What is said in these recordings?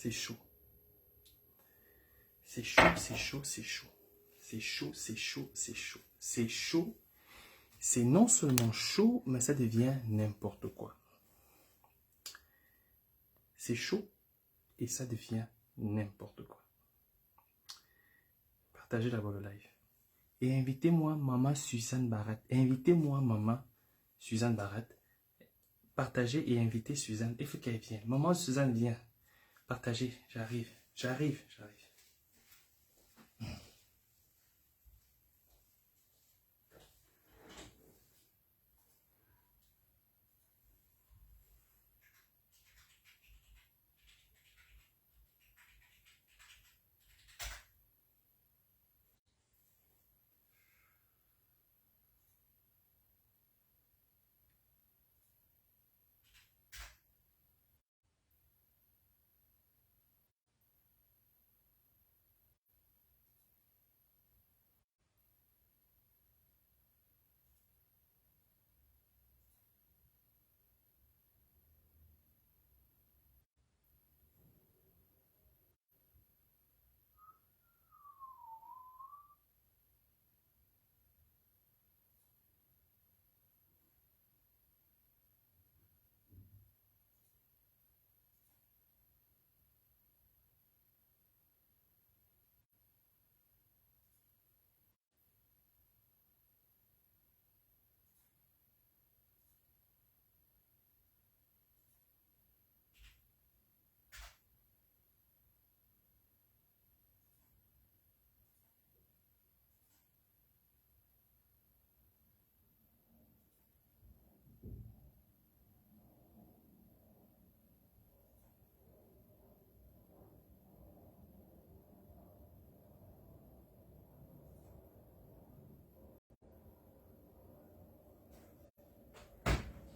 C'est chaud. C'est chaud, c'est chaud, c'est chaud. C'est chaud, c'est chaud, c'est chaud. C'est chaud. C'est non seulement chaud, mais ça devient n'importe quoi. C'est chaud et ça devient n'importe quoi. Partagez d'abord le live. Et invitez-moi Maman Suzanne Barat. Invitez-moi Maman Suzanne Barat. Partagez et invitez Suzanne. Il faut qu'elle vienne. Maman Suzanne, viens. Partagez. J'arrive. J'arrive. J'arrive.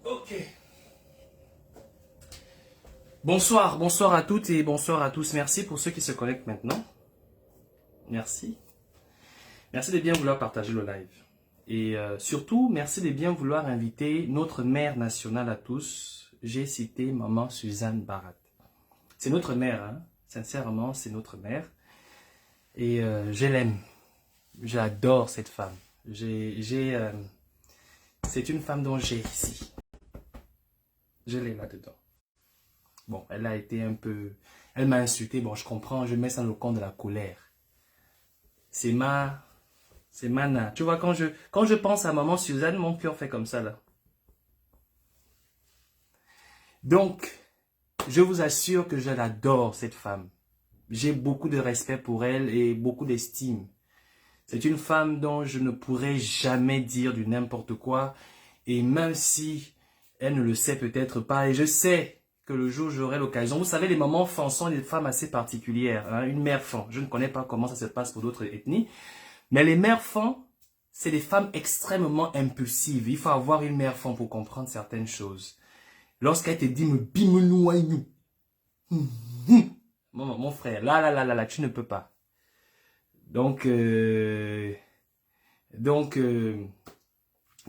Ok. Bonsoir, bonsoir à toutes et bonsoir à tous. Merci pour ceux qui se connectent maintenant. Merci. Merci de bien vouloir partager le live. Et surtout, merci de bien vouloir inviter notre mère nationale à tous. J'ai cité Maman Suzanne Barat. C'est notre mère, hein. Sincèrement, c'est notre mère. Et je l'aime. J'adore cette femme. C'est une femme dont j'ai ici. Je l'ai là-dedans. Bon, elle a été un peu... Elle m'a insulté. Bon, je comprends. Je mets ça dans le compte de la colère. C'est Mana. Tu vois, quand je pense à Maman Suzanne, mon cœur fait comme ça, là. Donc, je vous assure que je l'adore, cette femme. J'ai beaucoup de respect pour elle et beaucoup d'estime. C'est une femme dont je ne pourrais jamais dire du n'importe quoi. Et même si elle ne le sait peut-être pas, et je sais que le jour où j'aurai l'occasion, vous savez, les mamans fan sont des femmes assez particulières. Hein, une mère fan, je ne connais pas comment ça se passe pour d'autres ethnies. Mais les mères fan, c'est des femmes extrêmement impulsives. Il faut avoir une mère fan pour comprendre certaines choses. Lorsqu'elle te dit, me bimenoignou. Mon frère, là, tu ne peux pas. Donc,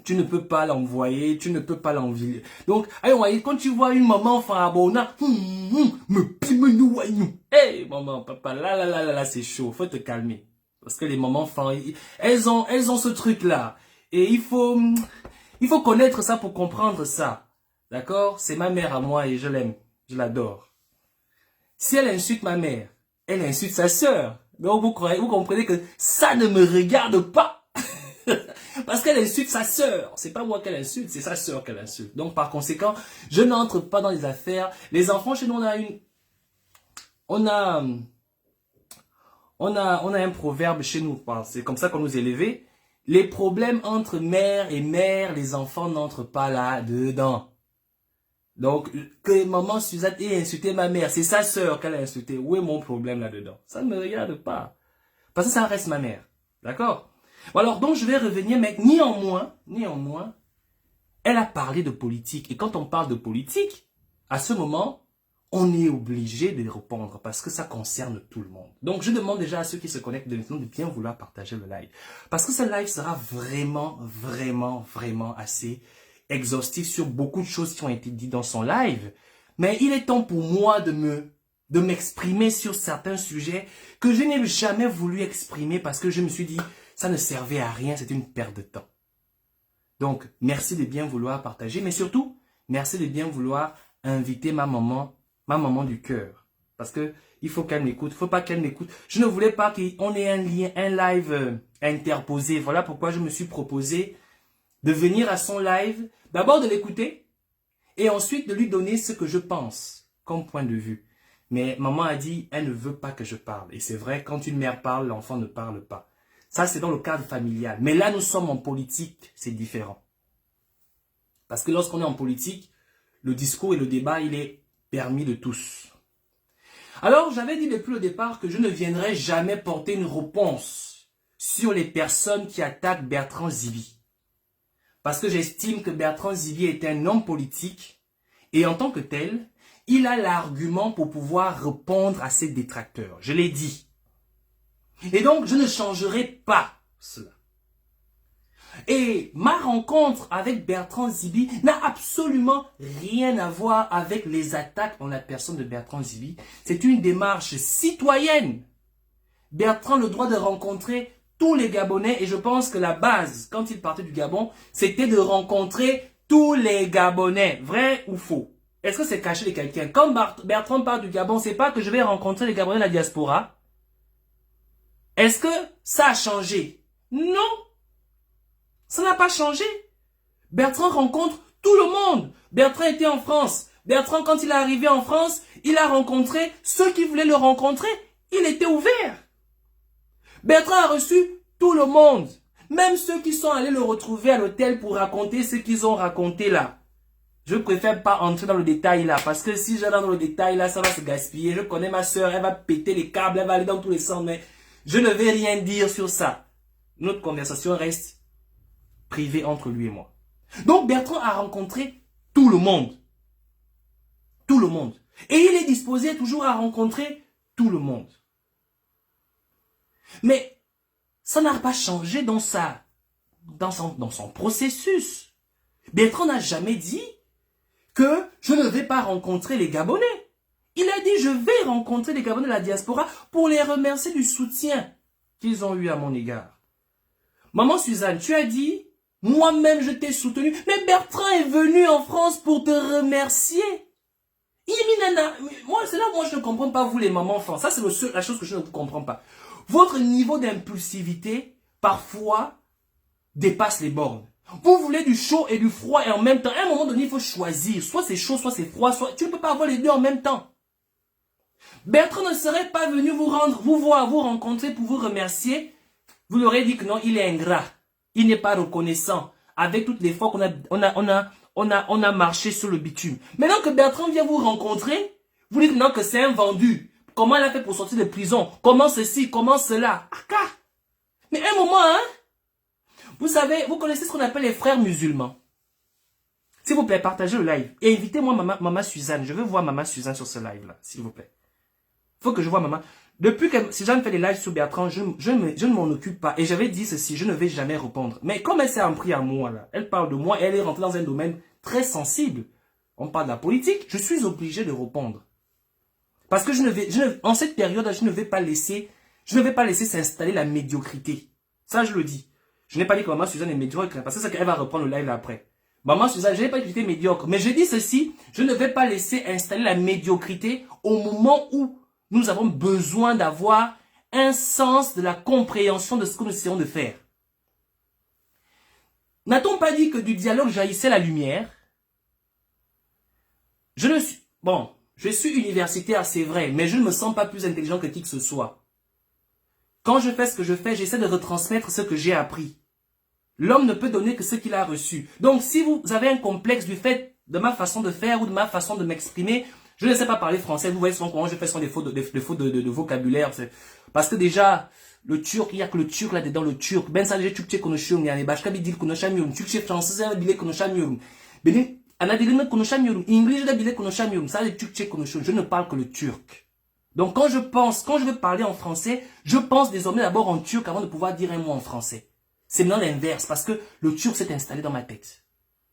tu ne peux pas l'envoyer, tu ne peux pas l'envier. Donc, quand tu vois une maman faire abona, me bimenoignou. Hey, maman, papa, là, c'est chaud, faut te calmer. Parce que les mamans font, elles ont ce truc-là. Et il faut connaître ça pour comprendre ça. D'accord? C'est ma mère à moi et je l'aime. Je l'adore. Si elle insulte ma mère, elle insulte sa sœur. Donc vous comprenez que ça ne me regarde pas. Parce qu'elle insulte sa sœur. C'est pas moi qu'elle insulte, c'est sa sœur qu'elle insulte. Donc par conséquent, je n'entre pas dans les affaires. Les enfants chez nous, on a un proverbe chez nous, c'est comme ça qu'on nous élevait. Les problèmes entre mère et mère, les enfants n'entrent pas là-dedans. Donc, que maman Suzanne ait insulté ma mère, c'est sa sœur qu'elle a insulté. Où est mon problème là-dedans? Ça ne me regarde pas. Parce que ça reste ma mère. D'accord? Bon alors, donc je vais revenir, mais néanmoins, elle a parlé de politique. Et quand on parle de politique, à ce moment, on est obligé de répondre parce que ça concerne tout le monde. Donc, je demande déjà à ceux qui se connectent de maintenant de bien vouloir partager le live. Parce que ce live sera vraiment assez exhaustif sur beaucoup de choses qui ont été dites dans son live. Mais il est temps pour moi de me de m'exprimer sur certains sujets que je n'ai jamais voulu exprimer parce que je me suis dit, ça ne servait à rien, c'était une perte de temps. Donc, merci de bien vouloir partager, mais surtout, merci de bien vouloir inviter ma maman du cœur. Parce que il faut qu'elle m'écoute, il ne faut pas qu'elle m'écoute. Je ne voulais pas qu'on ait un lien, un live interposé. Voilà pourquoi je me suis proposé de venir à son live, d'abord de l'écouter et ensuite de lui donner ce que je pense comme point de vue. Mais maman a dit, elle ne veut pas que je parle. Et c'est vrai, quand une mère parle, l'enfant ne parle pas. Ça, c'est dans le cadre familial. Mais là, nous sommes en politique, c'est différent. Parce que lorsqu'on est en politique, le discours et le débat, il est permis de tous. Alors, j'avais dit depuis le départ que je ne viendrai jamais porter une réponse sur les personnes qui attaquent Bertrand Zivi. Parce que j'estime que Bertrand Zivi est un homme politique et en tant que tel, il a l'argument pour pouvoir répondre à ses détracteurs. Je l'ai dit. Et donc, je ne changerai pas cela. Et ma rencontre avec Bertrand Zivi n'a absolument rien à voir avec les attaques en la personne de Bertrand Zivi. C'est une démarche citoyenne. Bertrand a le droit de rencontrer tous les Gabonais et je pense que la base, quand il partait du Gabon, c'était de rencontrer tous les Gabonais. Vrai ou faux? Est-ce que c'est caché de quelqu'un? Quand Bertrand part du Gabon, c'est pas que je vais rencontrer les Gabonais de la diaspora. Est-ce que ça a changé? Non. Ça n'a pas changé. Bertrand rencontre tout le monde. Bertrand était en France. Bertrand, quand il est arrivé en France, il a rencontré ceux qui voulaient le rencontrer. Il était ouvert. Bertrand a reçu tout le monde. Même ceux qui sont allés le retrouver à l'hôtel pour raconter ce qu'ils ont raconté là. Je préfère pas entrer dans le détail là. Parce que si j'allais dans le détail là, ça va se gaspiller. Je connais ma soeur, elle va péter les câbles, elle va aller dans tous les sens. Mais je ne vais rien dire sur ça. Notre conversation reste privé entre lui et moi. Donc Bertrand a rencontré tout le monde. Tout le monde. Et il est disposé toujours à rencontrer tout le monde. Mais ça n'a pas changé dans son processus. Bertrand n'a jamais dit que je ne vais pas rencontrer les Gabonais. Il a dit je vais rencontrer les Gabonais de la diaspora pour les remercier du soutien qu'ils ont eu à mon égard. Maman Suzanne, tu as dit moi-même, je t'ai soutenu. Mais Bertrand est venu en France pour te remercier. Moi, c'est là où moi je ne comprends pas, vous les mamans enfants. Ça, c'est la chose que je ne comprends pas. Votre niveau d'impulsivité, parfois, dépasse les bornes. Vous voulez du chaud et du froid et en même temps. À un moment donné, il faut choisir. Soit c'est chaud, soit c'est froid. Tu ne peux pas avoir les deux en même temps. Bertrand ne serait pas venu vous voir, vous rencontrer pour vous remercier. Vous lui aurez dit que non, il est ingrat. Il n'est pas reconnaissant avec toutes les fois qu'on a marché sur le bitume. Maintenant que Bertrand vient vous rencontrer, vous dites non que c'est un vendu. Comment il a fait pour sortir de prison? Comment ceci? Comment cela? Aka! Mais un moment, hein? Vous savez, vous connaissez ce qu'on appelle les frères musulmans. S'il vous plaît, partagez le live. Et invitez-moi maman Suzanne. Je veux voir maman Suzanne sur ce live-là, s'il vous plaît. Il faut que je vois maman. Depuis que Suzanne fait des lives sur Bertrand, je ne m'en occupe pas. Et j'avais dit ceci, je ne vais jamais répondre. Mais comme elle s'est en pris à moi, là, elle parle de moi et elle est rentrée dans un domaine très sensible. On parle de la politique, je suis obligé de répondre. Parce que en cette période, je ne vais pas laisser s'installer la médiocrité. Ça, je le dis. Je n'ai pas dit que maman Suzanne est médiocre, parce que c'est qu'elle va reprendre le live là après. Maman Suzanne, je n'ai pas dit que tu étais médiocre. Mais je dis ceci, je ne vais pas laisser installer la médiocrité au moment où nous avons besoin d'avoir un sens de la compréhension de ce que nous essayons de faire. N'a-t-on pas dit que du dialogue jaillissait la lumière? Je suis universitaire, c'est vrai, mais je ne me sens pas plus intelligent que qui que ce soit. Quand je fais ce que je fais, j'essaie de retransmettre ce que j'ai appris. L'homme ne peut donner que ce qu'il a reçu. Donc, si vous avez un complexe du fait de ma façon de faire ou de ma façon de m'exprimer, je ne sais pas parler français. Vous voyez souvent comment je fais souvent des fautes de vocabulaire. Parce que déjà, le turc, il n'y a que le turc là-dedans, le turc. Ben ça, j'ai turc konuşuyorum yani. Başka bir dil konuşamıyorum. Türkçe, Fransızca bile konuşamıyorum. Benim ana dilimi konuşamıyorum. İngilizce bile konuşamıyorum. Ça, c'est Türkçe konuşuyorum. Je ne parle que le turc. Donc quand je veux parler en français, je pense désormais d'abord en turc avant de pouvoir dire un mot en français. C'est maintenant l'inverse parce que le turc s'est installé dans ma tête.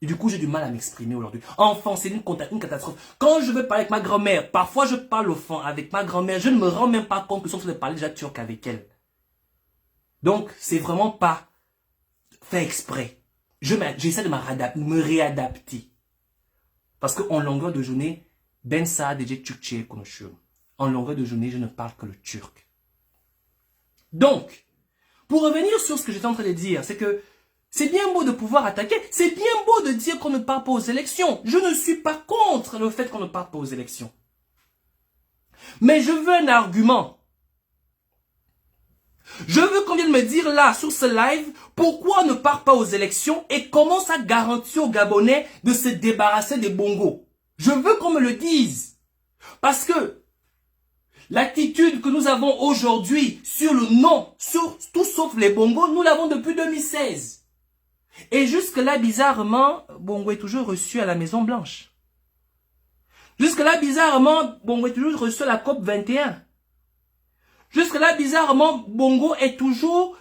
Et du coup, j'ai du mal à m'exprimer aujourd'hui. Enfant, c'est une catastrophe. Quand je veux parler avec ma grand-mère, parfois je parle au fond avec ma grand-mère, je ne me rends même pas compte que je suis en train de parler déjà turc avec elle. Donc, c'est vraiment pas fait exprès. J'essaie de me réadapter. Parce qu'en longueur de journée, ben sadece Türkçe'ye konuşuyorum. En longueur de journée, je ne parle que le turc. Donc, pour revenir sur ce que j'étais en train de dire, c'est que c'est bien beau de pouvoir attaquer, c'est bien beau de dire qu'on ne part pas aux élections. Je ne suis pas contre le fait qu'on ne parte pas aux élections. Mais je veux un argument. Je veux qu'on vienne me dire là, sur ce live, pourquoi on ne part pas aux élections et comment ça garantit aux Gabonais de se débarrasser des bongos. Je veux qu'on me le dise. Parce que l'attitude que nous avons aujourd'hui sur le non, sur tout sauf les bongos, nous l'avons depuis 2016. Et jusque-là, bizarrement, Bongo est toujours reçu à la Maison Blanche. Jusque-là, bizarrement, Bongo est toujours reçu à la COP 21. Jusque-là, bizarrement, Bongo est toujours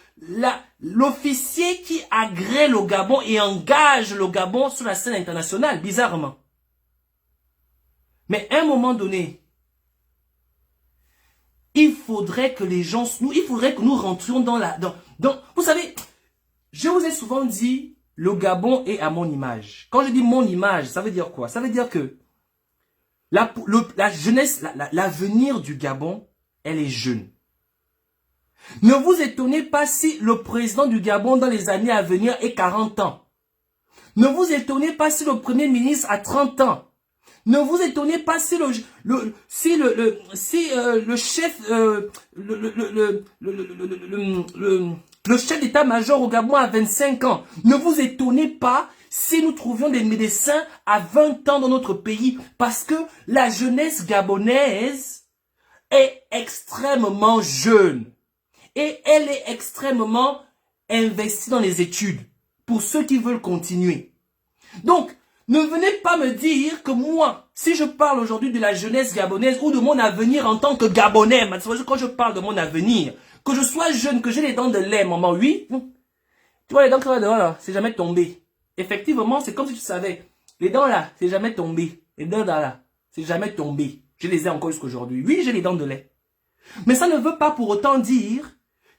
l'officier qui agrée le Gabon et engage le Gabon sur la scène internationale, bizarrement. Mais à un moment donné, il faudrait que les gens, il faudrait que nous rentrions vous savez, je vous ai souvent dit, le Gabon est à mon image. Quand je dis mon image, ça veut dire quoi? Ça veut dire que la jeunesse, l'avenir du Gabon, elle est jeune. Ne vous étonnez pas si le président du Gabon dans les années à venir est 40 ans. Ne vous étonnez pas si le premier ministre a 30 ans. Ne vous étonnez pas si le chef d'état-major au Gabon a 25 ans. Ne vous étonnez pas si nous trouvions des médecins à 20 ans dans notre pays. Parce que la jeunesse gabonaise est extrêmement jeune. Et elle est extrêmement investie dans les études. Pour ceux qui veulent continuer. Donc, ne venez pas me dire que moi, si je parle aujourd'hui de la jeunesse gabonaise ou de mon avenir en tant que Gabonais, quand je parle de mon avenir, que je sois jeune, que j'ai les dents de lait, maman, oui. Tu vois les dents qui sont dehors là, c'est jamais tombé. Effectivement, c'est comme si tu savais. Les dents là, c'est jamais tombé. Les dents là, c'est jamais tombé. Je les ai encore jusqu'aujourd'hui. Oui, j'ai les dents de lait. Mais ça ne veut pas pour autant dire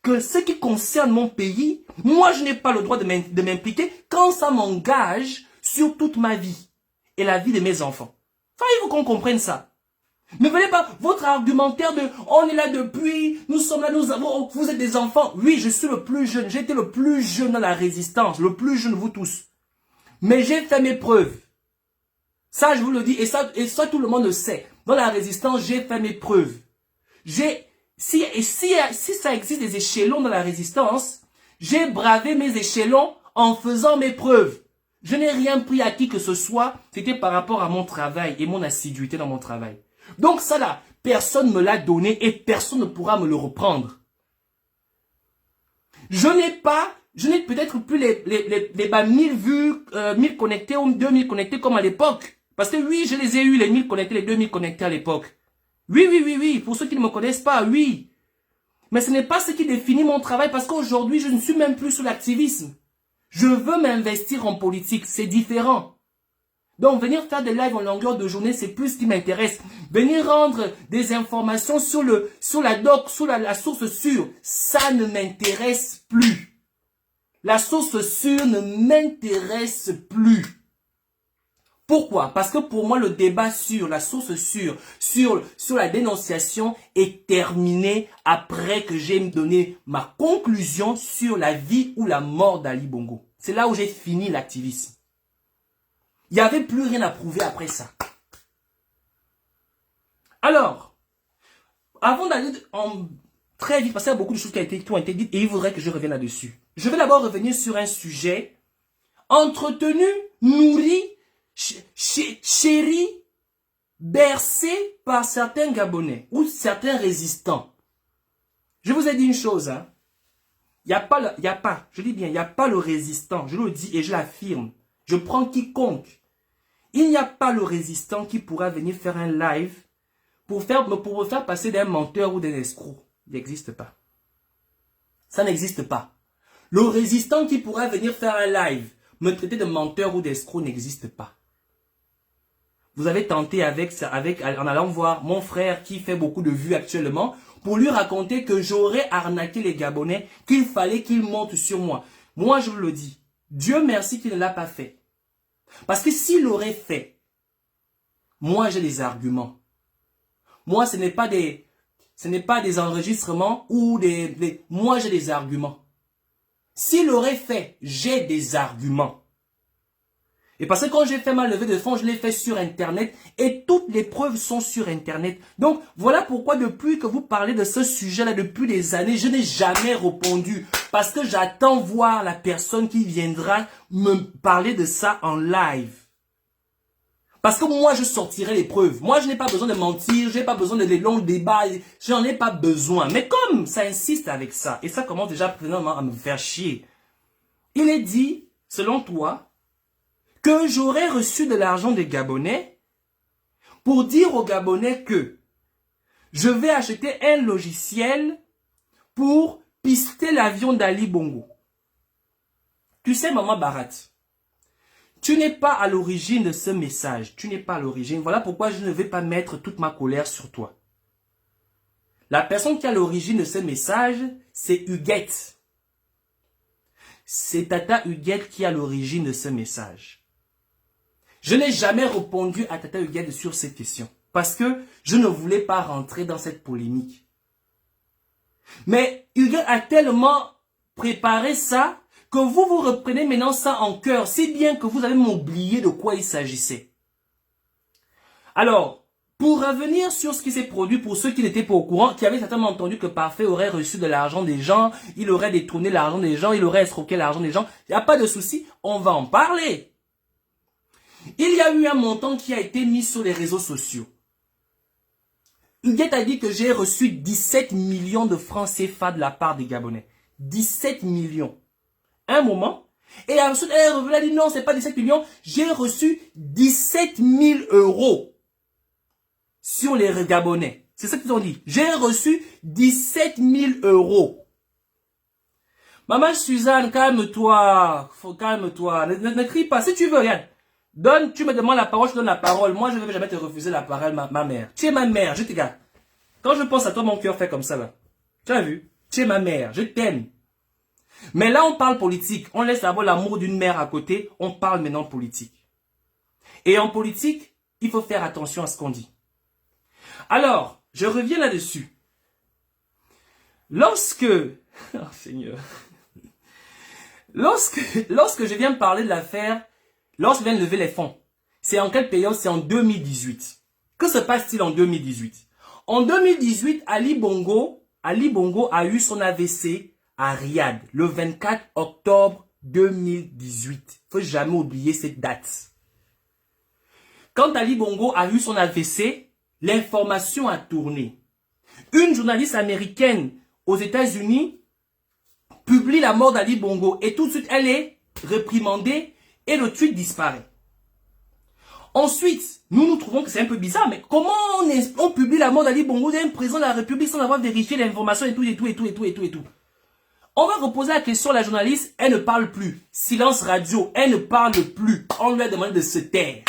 que ce qui concerne mon pays, moi je n'ai pas le droit de m'impliquer quand ça m'engage sur toute ma vie et la vie de mes enfants. Enfin, il faut qu'on comprenne ça. Ne venez pas, votre argumentaire de « on est là depuis, nous sommes là, vous êtes des enfants ». Oui, je suis le plus jeune, j'ai été le plus jeune dans la résistance, le plus jeune de vous tous. Mais j'ai fait mes preuves. Ça, je vous le dis, et ça tout le monde le sait. Dans la résistance, j'ai fait mes preuves. Si ça existe des échelons dans la résistance, j'ai bravé mes échelons en faisant mes preuves. Je n'ai rien pris à qui que ce soit, c'était par rapport à mon travail et mon assiduité dans mon travail. Donc ça là, personne ne me l'a donné et personne ne pourra me le reprendre. Je n'ai peut-être plus les 1000 vues, 1000 connectés ou 2000 connectés comme à l'époque. Parce que oui, je les ai eu, les 1000 connectés, les 2000 connectés à l'époque. Oui, pour ceux qui ne me connaissent pas, oui. Mais ce n'est pas ce qui définit mon travail parce qu'aujourd'hui, je ne suis même plus sur l'activisme. Je veux m'investir en politique, c'est différent. Donc, venir faire des lives en longueur de journée, c'est plus ce qui m'intéresse. Venir rendre des informations sur la doc, sur la source sûre, ça ne m'intéresse plus. La source sûre ne m'intéresse plus. Pourquoi? Parce que pour moi, le débat sur la source sûre, sur la dénonciation est terminé après que j'ai donné ma conclusion sur la vie ou la mort d'Ali Bongo. C'est là où j'ai fini l'activisme. Il n'y avait plus rien à prouver après ça. Alors, avant d'aller très vite, parce qu'il y a beaucoup de choses qui ont été dites et il faudrait que je revienne là-dessus. Je vais d'abord revenir sur un sujet entretenu, nourri, chéri, bercé par certains Gabonais ou certains résistants. Je vous ai dit une chose, hein. Il n'y a pas le résistant, je le dis et je l'affirme. Je prends quiconque. Il n'y a pas le résistant qui pourra venir faire un live pour me faire passer d'un menteur ou d'un escroc. Il n'existe pas. Ça n'existe pas. Le résistant qui pourra venir faire un live me traiter de menteur ou d'escroc n'existe pas. Vous avez tenté en allant voir mon frère qui fait beaucoup de vues actuellement pour lui raconter que j'aurais arnaqué les Gabonais, qu'il fallait qu'il monte sur moi. Moi, je vous le dis, Dieu merci qu'il ne l'a pas fait. Parce que s'il l'aurait fait, moi j'ai des arguments. Moi, ce n'est pas des enregistrements ou moi j'ai des arguments. S'il l'aurait fait, j'ai des arguments. Et parce que quand j'ai fait ma levée de fonds, je l'ai fait sur Internet et toutes les preuves sont sur Internet. Donc, voilà pourquoi depuis que vous parlez de ce sujet-là depuis des années, je n'ai jamais répondu. Parce que j'attends voir la personne qui viendra me parler de ça en live. Parce que moi, je sortirai les preuves. Moi, je n'ai pas besoin de mentir, je n'ai pas besoin de longs débats, j'en ai pas besoin. Mais comme ça insiste avec ça, et ça commence déjà à me faire chier, il est dit, selon toi, que j'aurais reçu de l'argent des Gabonais pour dire aux Gabonais que je vais acheter un logiciel pour pister l'avion d'Ali Bongo. Tu sais, Maman Barat, tu n'es pas à l'origine de ce message. Tu n'es pas à l'origine. Voilà pourquoi je ne vais pas mettre toute ma colère sur toi. La personne qui est à l'origine de ce message, c'est Huguette. C'est Tata Huguette qui est à l'origine de ce message. Je n'ai jamais répondu à Tata Huguette sur cette question. Parce que je ne voulais pas rentrer dans cette polémique. Mais Huguette a tellement préparé ça que vous reprenez maintenant ça en cœur. Si bien que vous avez oublié de quoi il s'agissait. Alors, pour revenir sur ce qui s'est produit pour ceux qui n'étaient pas au courant, qui avaient certainement entendu que Parfait aurait reçu de l'argent des gens, il aurait détourné l'argent des gens, il aurait escroqué l'argent des gens, il n'y a pas de souci, on va en parler. Il y a eu un montant qui a été mis sur les réseaux sociaux. Huguette a dit que j'ai reçu 17 millions de francs CFA de la part des Gabonais. 17 millions. Un moment. Et ensuite, elle est revenue, elle a dit non, c'est pas 17 millions. J'ai reçu 17 000 euros sur les Gabonais. C'est ça qu'ils ont dit. J'ai reçu 17 000 euros. Maman Suzanne, calme-toi. Calme-toi. Ne crie pas. Si tu veux, regarde. Tu me demandes la parole, je te donne la parole. Moi, je ne vais jamais te refuser la parole, ma mère. Tu es ma mère, je te garde. Quand je pense à toi, mon cœur fait comme ça, là. Tu as vu? Tu es ma mère, je t'aime. Mais là, on parle politique. On laisse d'abord l'amour d'une mère à côté. On parle maintenant politique. Et en politique, il faut faire attention à ce qu'on dit. Alors, je reviens là-dessus. Lorsque... Oh Seigneur. Lorsque je viens parler de l'affaire... Lorsque je viens de lever les fonds, c'est en quelle période? C'est en 2018. Que se passe-t-il en 2018? En 2018, Ali Bongo a eu son AVC à Riyad, le 24 octobre 2018. Il ne faut jamais oublier cette date. Quand Ali Bongo a eu son AVC, l'information a tourné. Une journaliste américaine aux États-Unis publie la mort d'Ali Bongo et tout de suite, elle est réprimandée. Et le tweet disparaît. Ensuite, nous trouvons que c'est un peu bizarre, mais comment on publie la mort d'Ali Bongo d'un président de la République sans avoir vérifié l'information et tout. On va reposer la question à la journaliste, elle ne parle plus. Silence radio, elle ne parle plus. On lui a demandé de se taire.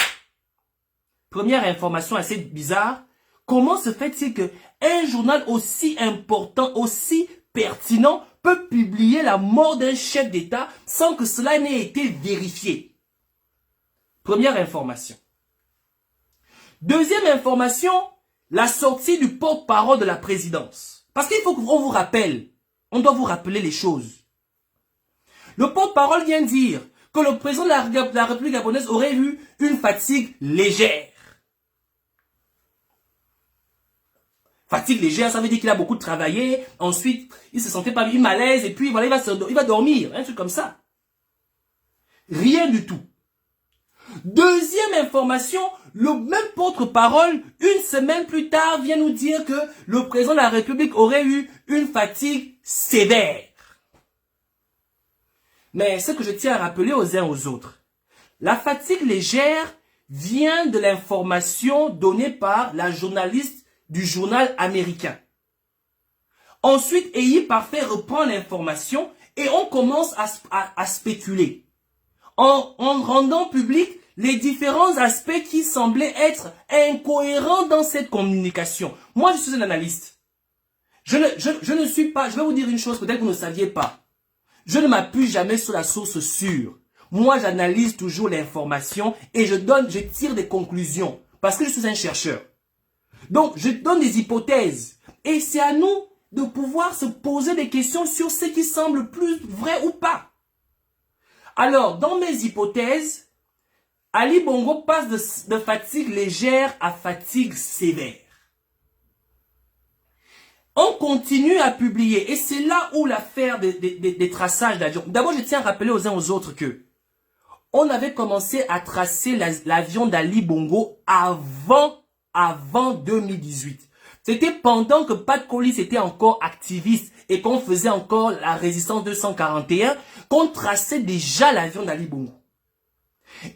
Première information assez bizarre, comment se fait-il que un journal aussi important, aussi pertinent, peut publier la mort d'un chef d'État sans que cela n'ait été vérifié? Première information. Deuxième information, la sortie du porte-parole de la présidence. Parce qu'il faut qu'on vous rappelle, on doit vous rappeler les choses. Le porte-parole vient dire que le président de la République gabonaise aurait eu une fatigue légère. Fatigue légère, ça veut dire qu'il a beaucoup travaillé. Ensuite, il se sentait pas bien, malaise. Et puis, voilà, il va dormir. Un truc comme ça. Rien du tout. Deuxième information, le même porte-parole, une semaine plus tard, vient nous dire que le président de la République aurait eu une fatigue sévère. Mais ce que je tiens à rappeler aux uns aux autres, la fatigue légère vient de l'information donnée par la journaliste du journal américain. Ensuite, Eyi Parfait reprend l'information et on commence à spéculer. en rendant public les différents aspects qui semblaient être incohérents dans cette communication. Moi, je suis un analyste. Je ne suis pas, je vais vous dire une chose, peut-être que vous ne saviez pas. Je ne m'appuie jamais sur la source sûre. Moi, j'analyse toujours l'information et je tire des conclusions parce que je suis un chercheur. Donc, je donne des hypothèses et c'est à nous de pouvoir se poser des questions sur ce qui semble plus vrai ou pas. Alors, dans mes hypothèses, Ali Bongo passe de fatigue légère à fatigue sévère. On continue à publier et c'est là où l'affaire des traçages d'avion. D'abord, je tiens à rappeler aux uns aux autres que on avait commencé à tracer l'avion d'Ali Bongo avant 2018. C'était pendant que Pat Collins était encore activiste et qu'on faisait encore la résistance 241 qu'on traçait déjà l'avion d'Ali Bongo.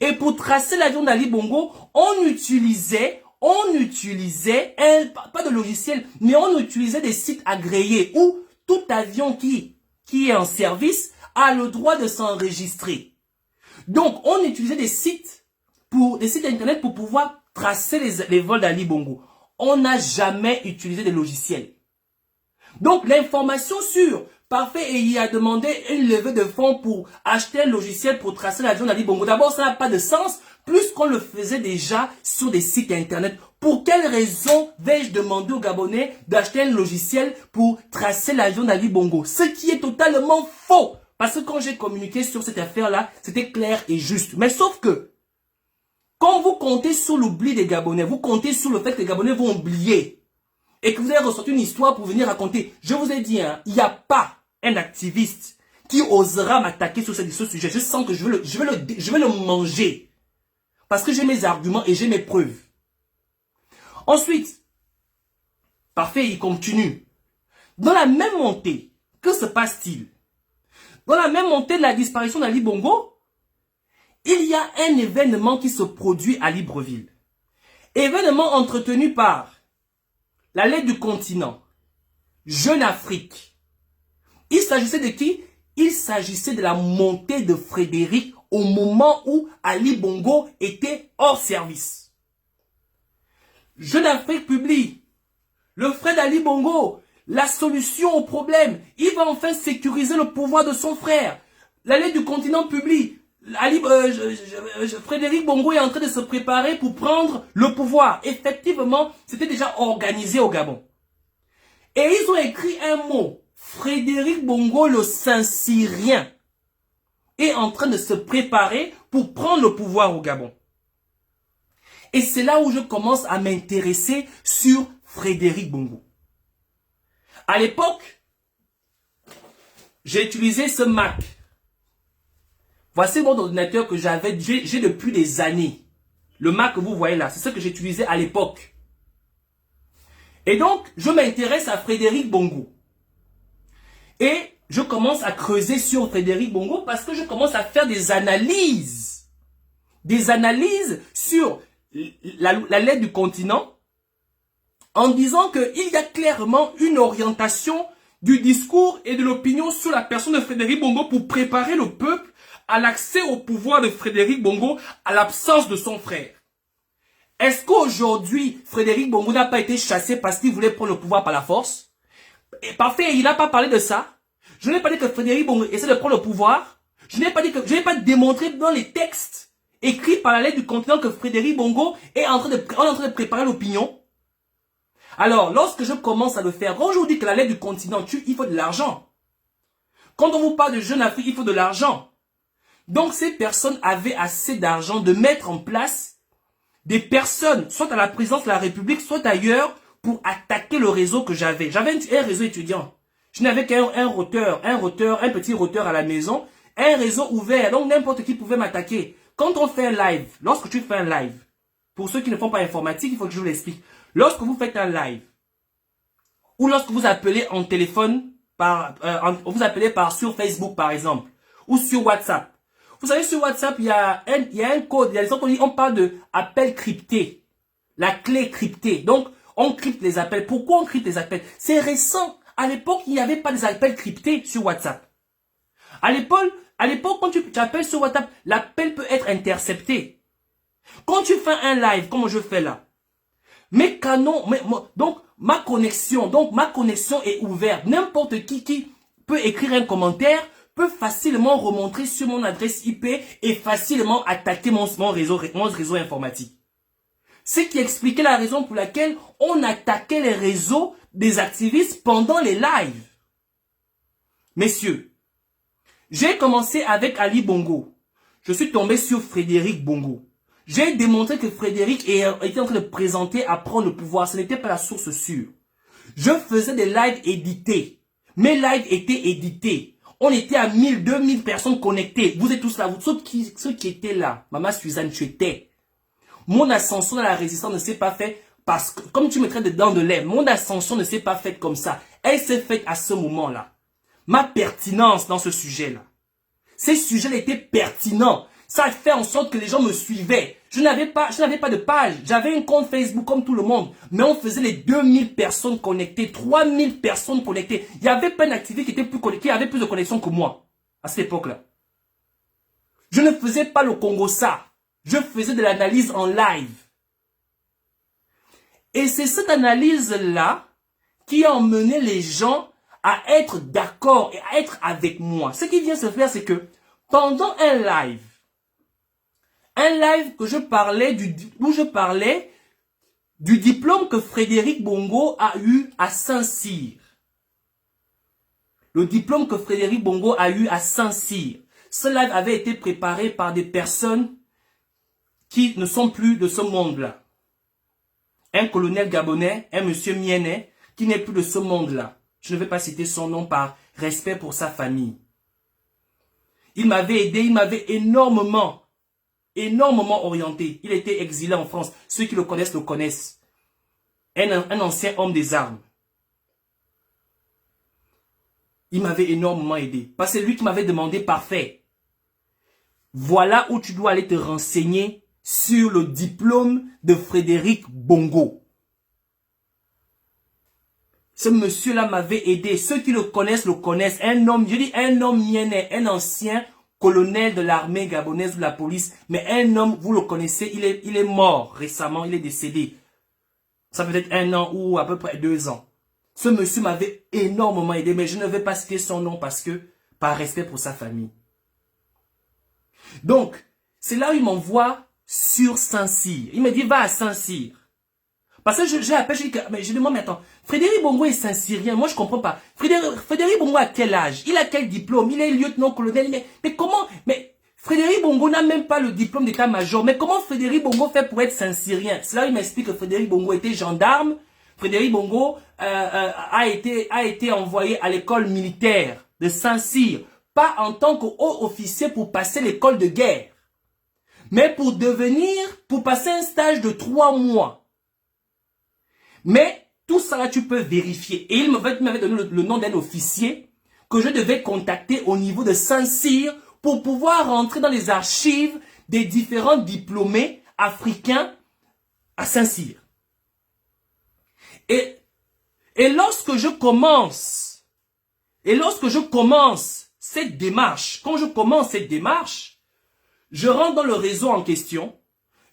Et pour tracer l'avion d'Ali Bongo, on utilisait pas de logiciel, mais on utilisait des sites agréés où tout avion qui est en service a le droit de s'enregistrer. Donc, on utilisait des sites internet pour pouvoir tracer les vols d'Ali Bongo. On n'a jamais utilisé des logiciels. Donc, l'information sur Parfait et il a demandé une levée de fonds pour acheter un logiciel pour tracer l'avion d'Ali Bongo. D'abord, ça n'a pas de sens, plus qu'on le faisait déjà sur des sites internet. Pour quelle raison vais-je demander aux Gabonais d'acheter un logiciel pour tracer l'avion d'Ali Bongo? Ce qui est totalement faux. Parce que quand j'ai communiqué sur cette affaire-là, c'était clair et juste. Mais sauf que, quand vous comptez sur l'oubli des Gabonais, vous comptez sur le fait que les Gabonais vont oublier et que vous avez ressorti une histoire pour venir raconter. Je vous ai dit, il n'y a pas un activiste qui osera m'attaquer sur ce sujet. Je sens que je vais le manger. Parce que j'ai mes arguments et j'ai mes preuves. Ensuite, Parfait, il continue. Dans la même montée, que se passe-t-il? Dans la même montée de la disparition d'Ali Bongo, il y a un événement qui se produit à Libreville. Événement entretenu par la Lettre du Continent, Jeune Afrique. Il s'agissait de qui? Il s'agissait de la montée de Frédéric au moment où Ali Bongo était hors service. Jeune Afrique publie le frère d'Ali Bongo, la solution au problème. Il va enfin sécuriser le pouvoir de son frère. La Lettre du Continent publie Frédéric Bongo est en train de se préparer pour prendre le pouvoir. Effectivement, c'était déjà organisé au Gabon. Et ils ont écrit un mot. Frédéric Bongo, le Saint-Cyrien, est en train de se préparer pour prendre le pouvoir au Gabon. Et c'est là où je commence à m'intéresser sur Frédéric Bongo. À l'époque, j'ai utilisé ce Mac. Voici mon ordinateur que j'ai depuis des années. Le Mac que vous voyez là, c'est ce que j'utilisais à l'époque. Et donc, je m'intéresse à Frédéric Bongo. Et je commence à creuser sur Frédéric Bongo parce que je commence à faire des analyses. Des analyses sur la Lettre du Continent en disant qu'il y a clairement une orientation du discours et de l'opinion sur la personne de Frédéric Bongo pour préparer le peuple à l'accès au pouvoir de Frédéric Bongo à l'absence de son frère. Est-ce qu'aujourd'hui, Frédéric Bongo n'a pas été chassé parce qu'il voulait prendre le pouvoir par la force? Et Parfait, il n'a pas parlé de ça. Je n'ai pas dit que Frédéric Bongo essaie de prendre le pouvoir. Je n'ai pas démontré dans les textes écrits par la Lettre du Continent que Frédéric Bongo est en train de préparer l'opinion. Alors, lorsque je commence à le faire, quand je vous dis que la Lettre du Continent, il faut de l'argent. Quand on vous parle de Jeune Afrique, il faut de l'argent. Donc, ces personnes avaient assez d'argent de mettre en place des personnes, soit à la présidence de la République, soit ailleurs, pour attaquer le réseau que j'avais. J'avais un réseau étudiant. Je n'avais qu'un petit routeur à la maison, un réseau ouvert, donc n'importe qui pouvait m'attaquer. Quand on fait un live, lorsque tu fais un live, pour ceux qui ne font pas informatique, il faut que je vous l'explique. Lorsque vous faites un live, ou lorsque vous appelez en téléphone, vous appelez sur Facebook par exemple, ou sur WhatsApp. Vous savez, sur WhatsApp, il y a un code, il y a des gens qui on parle de appel crypté, la clé cryptée. Donc, on crypte les appels. Pourquoi on crypte les appels? C'est récent. À l'époque, il n'y avait pas des appels cryptés sur WhatsApp. À l'époque, quand tu appelles sur WhatsApp, l'appel peut être intercepté. Quand tu fais un live, comme je fais là, mes canaux, donc ma connexion est ouverte. N'importe qui peut écrire un commentaire, peut facilement remontrer sur mon adresse IP et facilement attaquer mon réseau informatique. Ce qui expliquait la raison pour laquelle on attaquait les réseaux des activistes pendant les lives. Messieurs, j'ai commencé avec Ali Bongo. Je suis tombé sur Frédéric Bongo. J'ai démontré que Frédéric était en train de présenter à prendre le pouvoir. Ce n'était pas la source sûre. Je faisais des lives édités. Mes lives étaient édités. On était à 1000, 2000 personnes connectées. Vous êtes tous là. Ceux qui étaient là. Maman Suzanne, tu étais. Mon ascension dans la résistance ne s'est pas faite parce que, comme tu me traites dedans de lait, mon ascension ne s'est pas faite comme ça. Elle s'est faite à ce moment-là. Ma pertinence dans ce sujet-là. Ces sujets étaient pertinents. Ça a fait en sorte que les gens me suivaient. Je n'avais pas de page. J'avais un compte Facebook comme tout le monde. Mais on faisait les 2000 personnes connectées, 3000 personnes connectées. Il y avait pas d'activité qui était plus connectée, qui avait plus de connexions que moi. À cette époque-là. Je ne faisais pas le Congo ça. Je faisais de l'analyse en live. Et c'est cette analyse-là qui a emmené les gens à être d'accord et à être avec moi. Ce qui vient se faire, c'est que pendant un live que je parlais où je parlais du diplôme que Frédéric Bongo a eu à Saint-Cyr. Le diplôme que Frédéric Bongo a eu à Saint-Cyr. Ce live avait été préparé par des personnes qui ne sont plus de ce monde-là. Un colonel gabonais, un monsieur Miennet, qui n'est plus de ce monde-là. Je ne vais pas citer son nom par respect pour sa famille. Il m'avait aidé, il m'avait énormément orienté. Il était exilé en France. Ceux qui le connaissent le connaissent. Un ancien homme des armes. Il m'avait énormément aidé. Parce que c'est lui qui m'avait demandé, parfait. Voilà où tu dois aller te renseigner sur le diplôme de Frédéric Bongo. Ce monsieur-là m'avait aidé. Ceux qui le connaissent le connaissent. Un homme, je dis un homme miennet, un ancien colonel de l'armée gabonaise ou de la police. Mais un homme, vous le connaissez, il est mort récemment, il est décédé. Ça peut être 1 an ou à peu près 2 ans. Ce monsieur m'avait énormément aidé, mais je ne vais pas citer son nom parce que, par respect pour sa famille. Donc, c'est là où il m'envoie sur Saint-Cyr. Il me dit, va à Saint-Cyr. Parce que j'ai appelé, je demande, mais attends, Frédéric Bongo est Saint-Cyrien, moi je comprends pas. Frédéric Bongo a quel âge? Il a quel diplôme? Il est lieutenant-colonel, mais comment? Mais Frédéric Bongo n'a même pas le diplôme d'état-major. Mais comment Frédéric Bongo fait pour être Saint-Cyrien? C'est là où il m'explique que Frédéric Bongo était gendarme. Frédéric Bongo a été envoyé à l'école militaire de Saint-Cyr. Pas en tant que haut officier pour passer l'école de guerre. Mais pour passer un stage de 3 mois. Mais tout ça là, tu peux vérifier. Et il m'avait donné le nom d'un officier que je devais contacter au niveau de Saint-Cyr pour pouvoir rentrer dans les archives des différents diplômés africains à Saint-Cyr. Et lorsque je commence cette démarche, je rentre dans le réseau en question.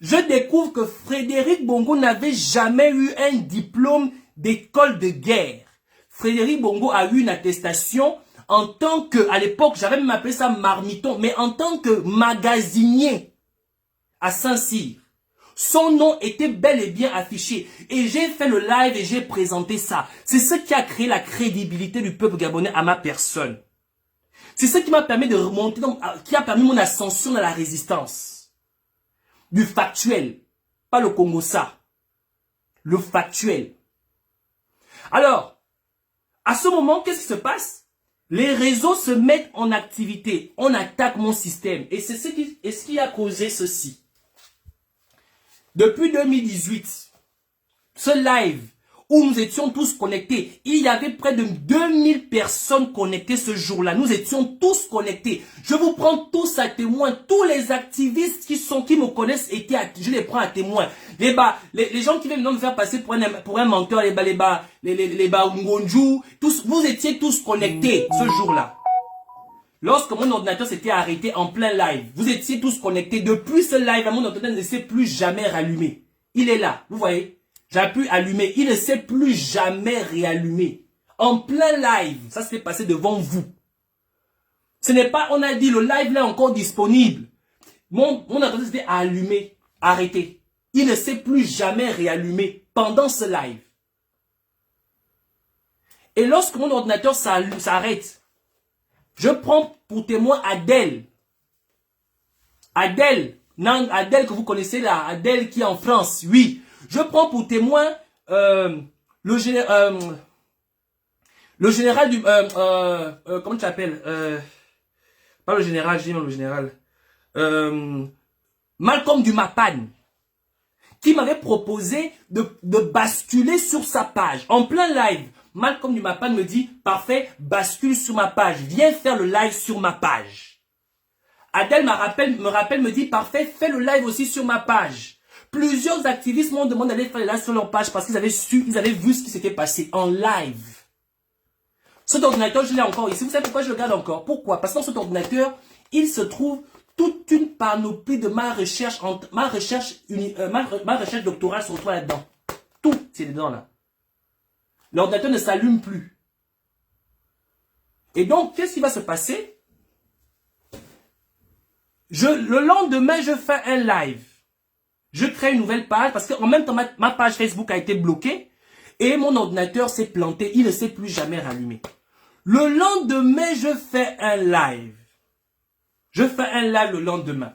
Je découvre que Frédéric Bongo n'avait jamais eu un diplôme d'école de guerre. Frédéric Bongo a eu une attestation en tant que, à l'époque, j'avais même appelé ça marmiton, mais en tant que magasinier à Saint-Cyr. Son nom était bel et bien affiché. Et j'ai fait le live et j'ai présenté ça. C'est ce qui a créé la crédibilité du peuple gabonais à ma personne. C'est ce qui m'a permis de remonter, qui a permis mon ascension dans la résistance. Du factuel, pas le Congo ça, le factuel. Alors, à ce moment, qu'est-ce qui se passe? Les réseaux se mettent en activité, on attaque mon système et c'est ce qui a causé ceci. Depuis 2018, ce live où nous étions tous connectés, il y avait près de 2000 personnes connectées ce jour-là. Nous étions tous connectés. Je vous prends tous à témoin. Tous les activistes qui me connaissent, je les prends à témoin. Les gens qui viennent me faire passer pour un menteur, les Ngonju, tous, vous étiez tous connectés ce jour-là. lorsque mon ordinateur s'était arrêté en plein live, vous étiez tous connectés. Depuis ce live, mon ordinateur ne s'est plus jamais rallumé. Il est là, vous voyez. J'ai pu allumer, il ne s'est plus jamais réallumé. En plein live, ça s'est passé devant vous. Ce n'est pas, on a dit, le live là est encore disponible. Mon ordinateur s'était allumé, arrêté. Il ne s'est plus jamais réallumé pendant ce live. Et lorsque mon ordinateur s'arrête, je prends pour témoin Adèle. Adèle que vous connaissez là, Adèle qui est en France, oui. Je prends pour témoin le général du... comment tu l'appelles pas le général, je dis non le général. Malcolm du Mapan, qui m'avait proposé de basculer sur sa page. En plein live, Malcolm du Mapan me dit, parfait, bascule sur ma page. Viens faire le live sur ma page. Adèle me dit, parfait, fais le live aussi sur ma page. Plusieurs activistes m'ont demandé d'aller faire le live sur leur page parce qu'ils avaient vu ce qui s'était passé en live. Cet ordinateur, je l'ai encore ici. Vous savez pourquoi je le garde encore? Pourquoi? Parce que dans cet ordinateur, il se trouve toute une panoplie de ma recherche doctorale se retrouve là-dedans. Tout, c'est dedans là. L'ordinateur ne s'allume plus. Et donc, qu'est-ce qui va se passer? Le lendemain, je fais un live. Je crée une nouvelle page parce qu'en même temps, ma page Facebook a été bloquée et mon ordinateur s'est planté. Il ne s'est plus jamais rallumé. Le lendemain, je fais un live. Je fais un live le lendemain.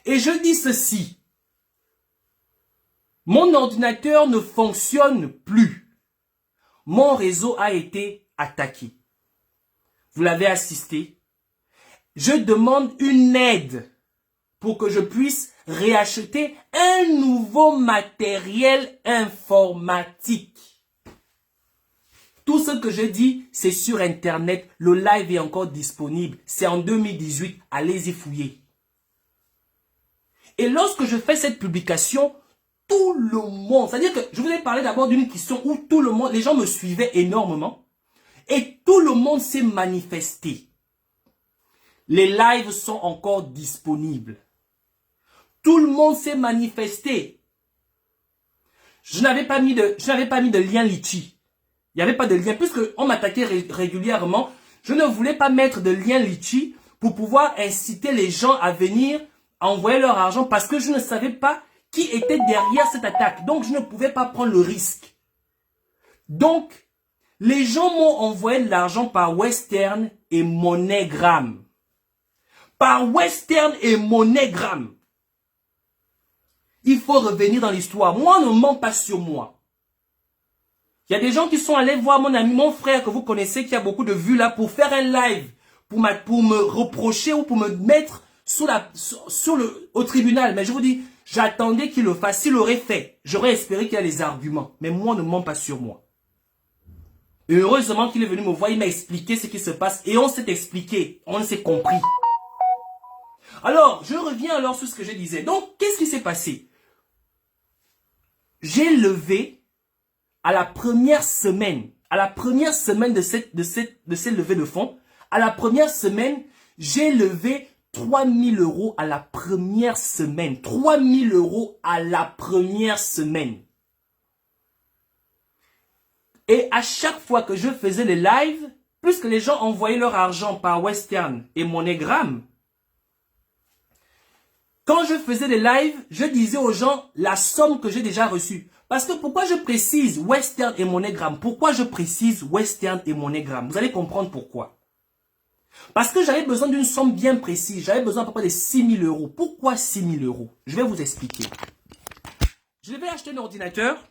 Et je dis ceci. Mon ordinateur ne fonctionne plus. Mon réseau a été attaqué. Vous l'avez assisté. Je demande une aide pour que je puisse réacheter un nouveau matériel informatique. Tout ce que je dis, c'est sur Internet. Le live est encore disponible. C'est en 2018. Allez-y fouiller. Et lorsque je fais cette publication, tout le monde, c'est-à-dire que je vous ai parlé d'abord d'une question où tout le monde, les gens me suivaient énormément. Et tout le monde s'est manifesté. Les lives sont encore disponibles. Tout le monde s'est manifesté. Je n'avais pas mis de lien Litchi. Il n'y avait pas de lien. Puisque on m'attaquait régulièrement, je ne voulais pas mettre de lien Litchi pour pouvoir inciter les gens à venir envoyer leur argent parce que je ne savais pas qui était derrière cette attaque. Donc, je ne pouvais pas prendre le risque. Donc, les gens m'ont envoyé de l'argent par Western et MoneyGram. Par Western et MoneyGram. Il faut revenir dans l'histoire. Moi, ne ment pas sur moi. Il y a des gens qui sont allés voir mon ami, mon frère que vous connaissez, qui a beaucoup de vues là, pour faire un live, pour me reprocher ou pour me mettre au tribunal. Mais je vous dis, j'attendais qu'il le fasse. S'il l'aurait fait, j'aurais espéré qu'il y ait les arguments. Mais moi, ne ment pas sur moi. Et heureusement qu'il est venu me voir, il m'a expliqué ce qui se passe. Et on s'est expliqué, on s'est compris. Alors, je reviens alors sur ce que je disais. Donc, qu'est-ce qui s'est passé? J'ai levé à la première semaine de cette levée de fonds, à la première semaine, j'ai levé 3000 € à la première semaine. 3000 € à la première semaine. Et à chaque fois que je faisais les lives, puisque les gens envoyaient leur argent par Western et MoneyGram, quand je faisais les lives, je disais aux gens la somme que j'ai déjà reçue. Parce que pourquoi je précise Western et MoneyGram? Pourquoi je précise Western et MoneyGram? Vous allez comprendre pourquoi. Parce que j'avais besoin d'une somme bien précise. J'avais besoin à peu près de 6000 €. Pourquoi 6000 €? Je vais vous expliquer. Je devais acheter un ordinateur,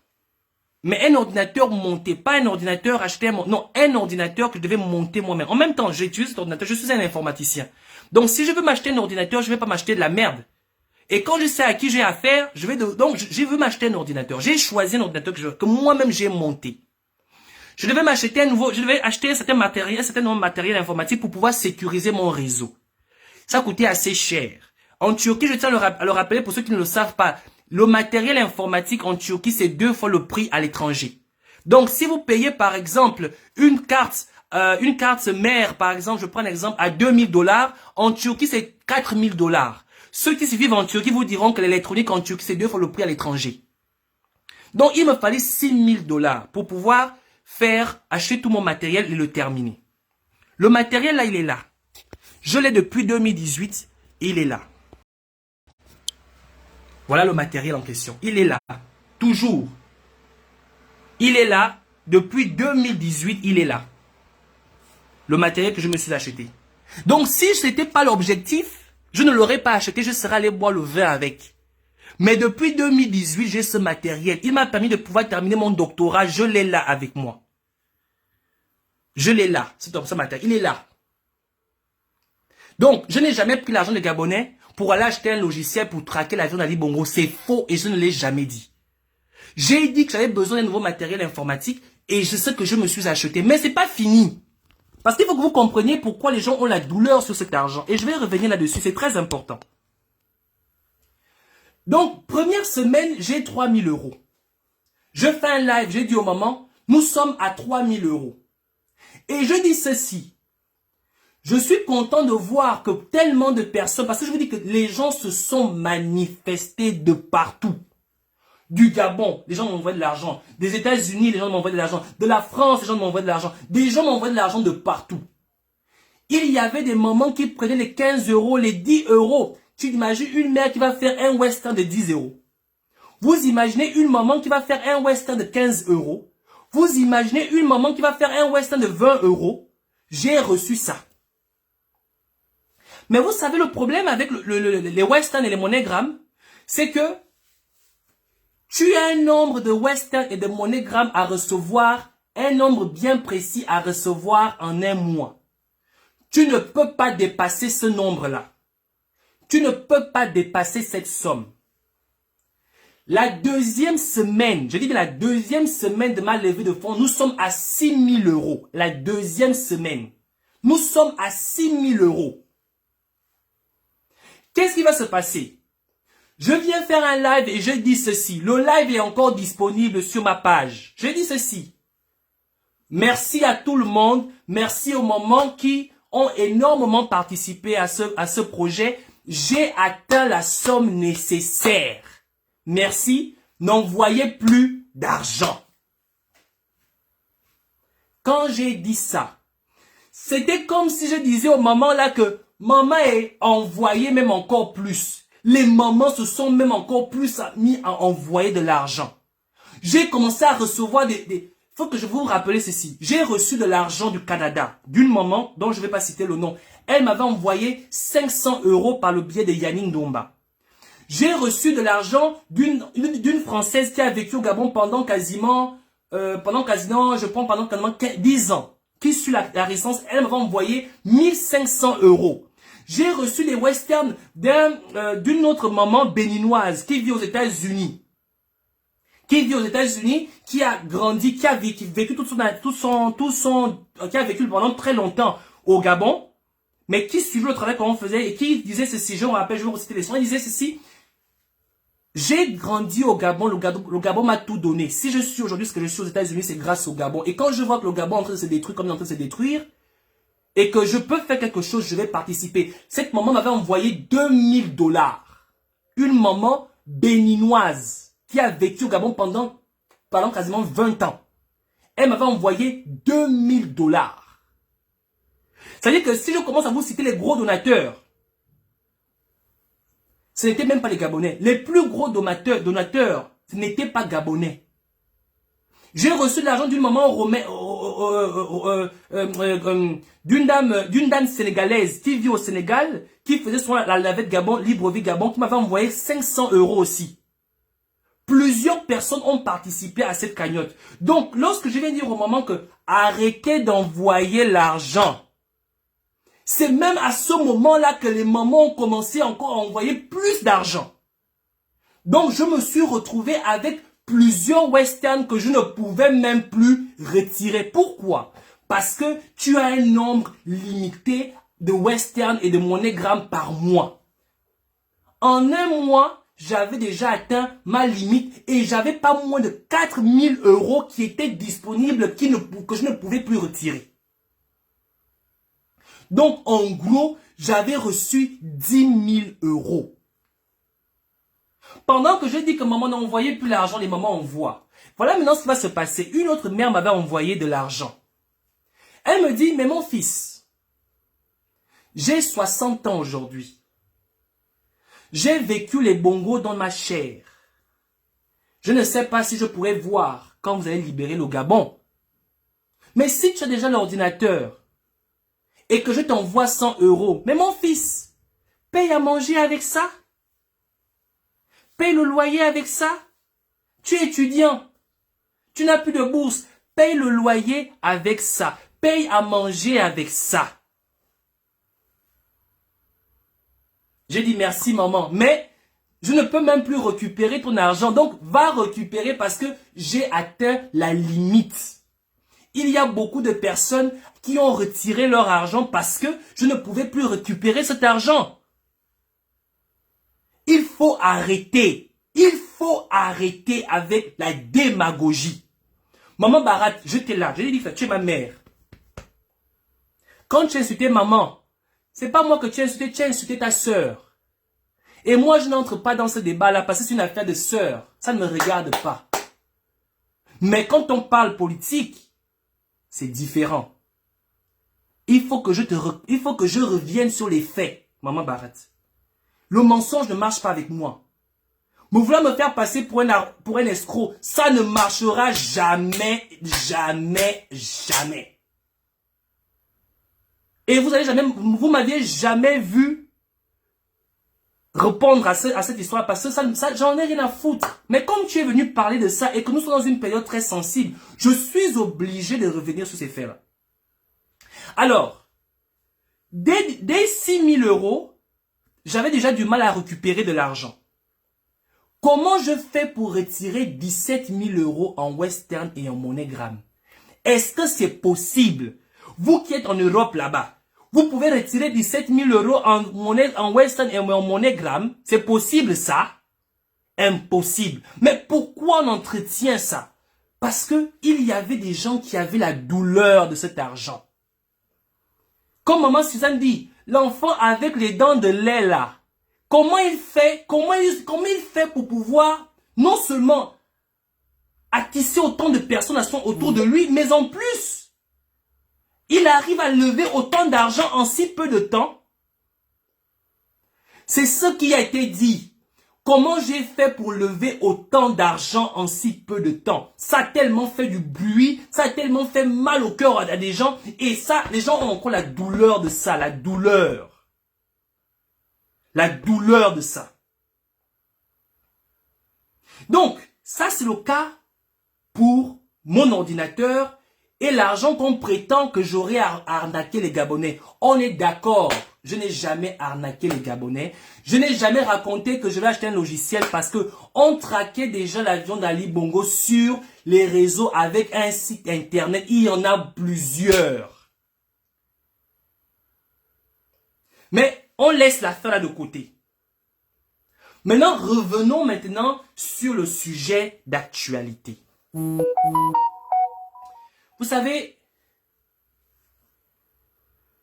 mais un ordinateur monté. Pas un ordinateur acheté, non, un ordinateur que je devais monter moi-même. En même temps, j'utilise cet ordinateur, je suis un informaticien. Donc si je veux m'acheter un ordinateur, je ne vais pas m'acheter de la merde. Et quand je sais à qui j'ai affaire, je veux m'acheter un ordinateur. J'ai choisi un ordinateur que moi-même j'ai monté. Je devais acheter un certain matériel informatique pour pouvoir sécuriser mon réseau. Ça coûtait assez cher. En Turquie, je tiens à le rappeler pour ceux qui ne le savent pas, le matériel informatique en Turquie, c'est 2 fois le prix à l'étranger. Donc, si vous payez par exemple une carte une carte mère, par exemple, je prends un exemple, à 2000 $. En Turquie, c'est 4000 $. Ceux qui se vivent en Turquie vous diront que l'électronique en Turquie, c'est 2 fois le prix à l'étranger. Donc, il me fallait 6000 $ pour pouvoir acheter tout mon matériel et le terminer. Le matériel, là, il est là. Je l'ai depuis 2018 et il est là. Voilà le matériel en question. Il est là. Toujours. Il est là. Depuis 2018, il est là. Le matériel que je me suis acheté. Donc, si ce n'était pas l'objectif, je ne l'aurais pas acheté. Je serais allé boire le vin avec. Mais depuis 2018, j'ai ce matériel. Il m'a permis de pouvoir terminer mon doctorat. Je l'ai là avec moi. Je l'ai là. C'est ce matériel. Il est là. Donc, je n'ai jamais pris l'argent des Gabonais pour aller acheter un logiciel pour traquer l'avion d'Ali Bongo. C'est faux et je ne l'ai jamais dit. J'ai dit que j'avais besoin d'un nouveau matériel informatique et c'est ce que je me suis acheté. Mais c'est pas fini. Parce qu'il faut que vous compreniez pourquoi les gens ont la douleur sur cet argent. Et je vais revenir là-dessus, c'est très important. Donc, première semaine, j'ai 3000 €. Je fais un live, j'ai dit au moment, nous sommes à 3000 €. Et je dis ceci. Je suis content de voir que tellement de personnes, parce que je vous dis que les gens se sont manifestés de partout. Du Gabon, les gens m'envoient de l'argent. Des États-Unis, les gens m'envoient de l'argent. De la France, les gens m'envoient de l'argent. Des gens m'envoient de l'argent de partout. Il y avait des mamans qui prenaient les 15 €, les 10 €. Tu imagines une mère qui va faire un western de 10 €. Vous imaginez une maman qui va faire un western de 15 €. Vous imaginez une maman qui va faire un western de 20 €. J'ai reçu ça. Mais vous savez le problème avec les westerns et les monogrammes, c'est que tu as un nombre de westerns et de monogrammes à recevoir, un nombre bien précis à recevoir en un mois. Tu ne peux pas dépasser ce nombre-là. Tu ne peux pas dépasser cette somme. La deuxième semaine, je dis bien la deuxième semaine de ma levée de fonds, nous sommes à 6000 €. La deuxième semaine. Nous sommes à 6000 €. Qu'est-ce qui va se passer? Je viens faire un live et je dis ceci. Le live est encore disponible sur ma page. Je dis ceci. Merci à tout le monde. Merci aux mamans qui ont énormément participé à ce projet. J'ai atteint la somme nécessaire. Merci. N'envoyez plus d'argent. Quand j'ai dit ça, c'était comme si je disais aux mamans là que maman est envoyée même encore plus. Les mamans se sont même encore plus mis à envoyer de l'argent. J'ai commencé à recevoir faut que je vous rappelle ceci. J'ai reçu de l'argent du Canada, d'une maman dont je ne vais pas citer le nom. Elle m'avait envoyé 500 € par le biais de Yannick Domba. J'ai reçu de l'argent d'une Française qui a vécu au Gabon pendant quasiment 10 ans. Qui suit la résidence, elle m'avait envoyé 1500 €. J'ai reçu les westerns d'une autre maman béninoise qui vit aux États-Unis. Qui a grandi, qui a vécu qui a vécu pendant très longtemps au Gabon, mais qui suivait le travail qu'on faisait et qui disait ceci, je me rappelle, je vais reciter les sons, il disait ceci. J'ai grandi au Gabon, le Gabon m'a tout donné. Si je suis aujourd'hui ce que je suis aux États-Unis, c'est grâce au Gabon. Et quand je vois que le Gabon est en train de se détruire comme il est en train de se détruire, et que je peux faire quelque chose, je vais participer. Cette maman m'avait envoyé 2000 $. Une maman béninoise qui a vécu au Gabon pendant quasiment 20 ans. Elle m'avait envoyé 2000 $. C'est-à-dire que si je commence à vous citer les gros donateurs, ce n'étaient même pas les Gabonais. Les plus gros donateurs, ce n'étaient pas Gabonais. J'ai reçu de l'argent d'une maman d'une dame sénégalaise qui vit au Sénégal, qui faisait la lavette Gabon, Libreville Gabon, qui m'avait envoyé 500 € aussi. Plusieurs personnes ont participé à cette cagnotte. Donc, lorsque je viens dire au moment que arrêtez d'envoyer l'argent, c'est même à ce moment-là que les mamans ont commencé encore à envoyer plus d'argent. Donc, je me suis retrouvé avec plusieurs westerns que je ne pouvais même plus retirer. Pourquoi? Parce que tu as un nombre limité de westerns et de monogrammes par mois. En un mois, j'avais déjà atteint ma limite et j'avais pas moins de 4000 € qui étaient disponibles que je ne pouvais plus retirer. Donc, en gros, j'avais reçu 10 000 euros. Pendant que je dis que maman n'a envoyé plus l'argent, les mamans envoient. Voilà maintenant ce qui va se passer. Une autre mère m'avait envoyé de l'argent. Elle me dit, mais mon fils, j'ai 60 ans aujourd'hui. J'ai vécu les bongos dans ma chair. Je ne sais pas si je pourrais voir quand vous allez libérer le Gabon. Mais si tu as déjà l'ordinateur et que je t'envoie 100 euros, mais mon fils, paye à manger avec ça. Paye le loyer avec ça. Tu es étudiant. Tu n'as plus de bourse. Paye le loyer avec ça. Paye à manger avec ça. J'ai dit merci maman, mais je ne peux même plus récupérer ton argent. Donc va récupérer parce que j'ai atteint la limite. Il y a beaucoup de personnes qui ont retiré leur argent parce que je ne pouvais plus récupérer cet argent. Il faut arrêter. Il faut arrêter avec la démagogie. Maman Barat, je t'ai là. Je lui ai dit que tu es ma mère. Quand tu as insulté maman, c'est pas moi que tu as insulté ta sœur. Et moi, je n'entre pas dans ce débat-là parce que c'est une affaire de sœur. Ça ne me regarde pas. Mais quand on parle politique, c'est différent. Il faut que je revienne sur les faits, maman Barat. Le mensonge ne marche pas avec moi. Me vouloir me faire passer pour un escroc, ça ne marchera jamais, jamais, jamais. Et vous m'aviez jamais vu répondre à cette histoire parce que ça j'en ai rien à foutre. Mais comme tu es venu parler de ça et que nous sommes dans une période très sensible, je suis obligé de revenir sur ces faits-là. Alors, dès 6 000 euros, j'avais déjà du mal à récupérer de l'argent. Comment je fais pour retirer 17 000 euros en Western et en MoneyGram? Est-ce que c'est possible? Vous qui êtes en Europe là-bas, vous pouvez retirer 17 000 euros en Western et en MoneyGram? C'est possible ça? Impossible. Mais pourquoi on entretient ça? Parce que il y avait des gens qui avaient la douleur de cet argent. Comme maman Suzanne dit, l'enfant avec les dents de lait là, comment il fait pour pouvoir non seulement attisser autant de personnes autour de lui, mais en plus, il arrive à lever autant d'argent en si peu de temps. C'est ce qui a été dit. Comment j'ai fait pour lever autant d'argent en si peu de temps? Ça a tellement fait du bruit, ça a tellement fait mal au cœur à des gens, et ça, les gens ont encore la douleur de ça, la douleur. La douleur de ça. Donc, ça c'est le cas pour mon ordinateur et l'argent qu'on prétend que j'aurais arnaqué les Gabonais. On est d'accord, je n'ai jamais arnaqué les Gabonais. Je n'ai jamais raconté que je vais acheter un logiciel parce que on traquait déjà l'avion d'Ali Bongo sur les réseaux avec un site internet. Il y en a plusieurs. Mais on laisse l'affaire là de côté. Maintenant, revenons maintenant sur le sujet d'actualité. Vous savez,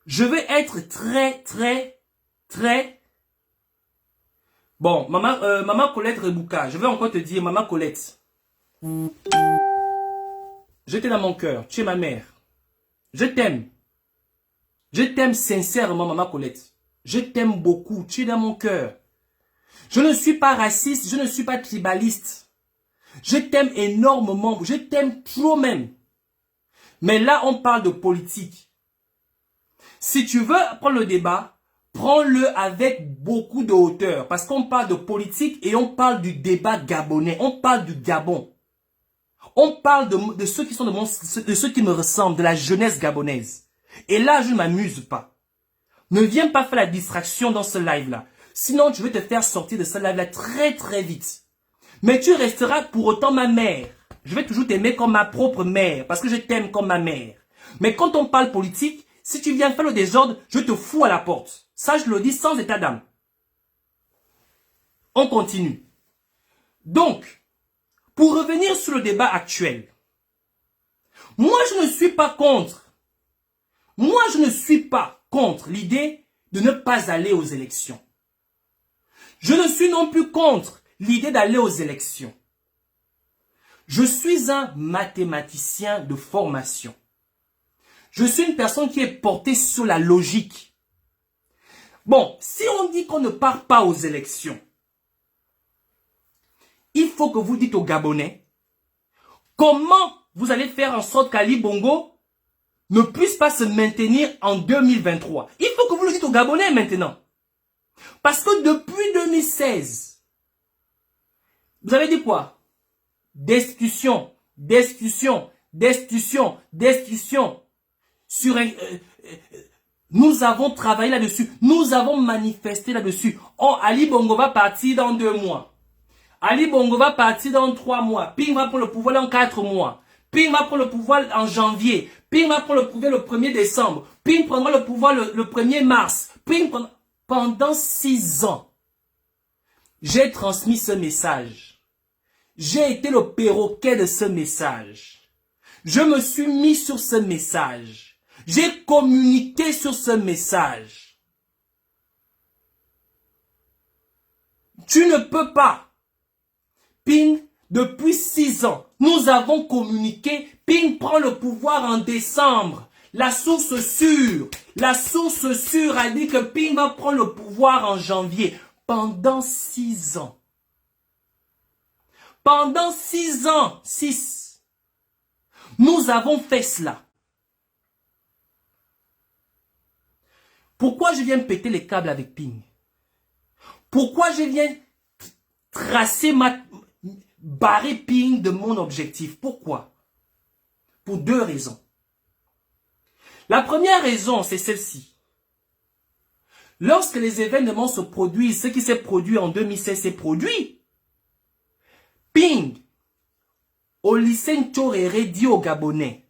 je vais être très... Bon, maman Colette Rebouka, je vais encore te dire, maman Colette. Je t'ai dans mon cœur, tu es ma mère. Je t'aime. Je t'aime sincèrement, maman Colette. Je t'aime beaucoup, tu es dans mon cœur. Je ne suis pas raciste, je ne suis pas tribaliste. Je t'aime énormément, je t'aime trop même. Mais là, on parle de politique. Si tu veux prendre le débat, prends-le avec beaucoup de hauteur. Parce qu'on parle de politique et on parle du débat gabonais. On parle du Gabon. On parle de ceux qui sont de ceux qui me ressemblent, de la jeunesse gabonaise. Et là, je ne m'amuse pas. Ne viens pas faire la distraction dans ce live-là. Sinon, je vais te faire sortir de ce live-là très vite. Mais tu resteras pour autant ma mère. Je vais toujours t'aimer comme ma propre mère, parce que je t'aime comme ma mère. Mais quand on parle politique, si tu viens faire le désordre, je te fous à la porte. Ça, je le dis sans état d'âme. On continue. Donc, pour revenir sur le débat actuel, moi, je ne suis pas contre. Moi, je ne suis pas contre l'idée de ne pas aller aux élections. Je ne suis non plus contre l'idée d'aller aux élections. Je suis un mathématicien de formation. Je suis une personne qui est portée sur la logique. Bon, si on dit qu'on ne part pas aux élections, il faut que vous dites aux Gabonais comment vous allez faire en sorte qu'Ali Bongo ne puisse pas se maintenir en 2023. Il faut que vous le dites aux Gabonais maintenant. Parce que depuis 2016, vous avez dit quoi? Destitution, destitution, destitution, destitution. Nous avons travaillé là-dessus. Nous avons manifesté là-dessus. Oh, Ali Bongo va partir dans 2 mois. Ali Bongo va partir dans 3 mois. Ping va prendre le pouvoir dans 4 mois. Ping va prendre le pouvoir en janvier. Ping va prendre le pouvoir le 1er décembre. Ping prendra le pouvoir le 1er mars. Ping prendra... Pendant 6 ans, j'ai transmis ce message. J'ai été le perroquet de ce message. Je me suis mis sur ce message. J'ai communiqué sur ce message. Tu ne peux pas. Ping, depuis 6 ans, nous avons communiqué. Ping prend le pouvoir en décembre. La source sûre a dit que Ping va prendre le pouvoir en janvier. Pendant 6 ans. Pendant 6 ans, 6. Nous avons fait cela. Pourquoi je viens péter les câbles avec Ping? Pourquoi je viens barrer Ping de mon objectif? Pourquoi? Pour 2 raisons. La première raison, c'est celle-ci. Lorsque les événements se produisent, ce qui s'est produit en 2016 s'est produit. Ping, au lycée Nchorere dit aux Gabonais,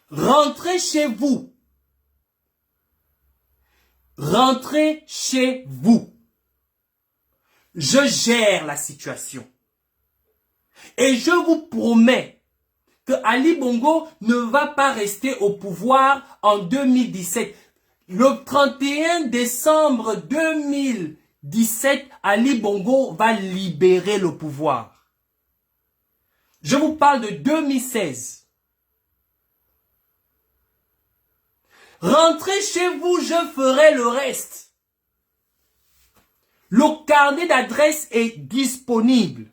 rentrez chez vous. Rentrez chez vous. Je gère la situation. Et je vous promets que Ali Bongo ne va pas rester au pouvoir en 2017. Le 31 décembre 2017, Ali Bongo va libérer le pouvoir. Je vous parle de 2016. Rentrez chez vous, je ferai le reste. Le carnet d'adresse est disponible.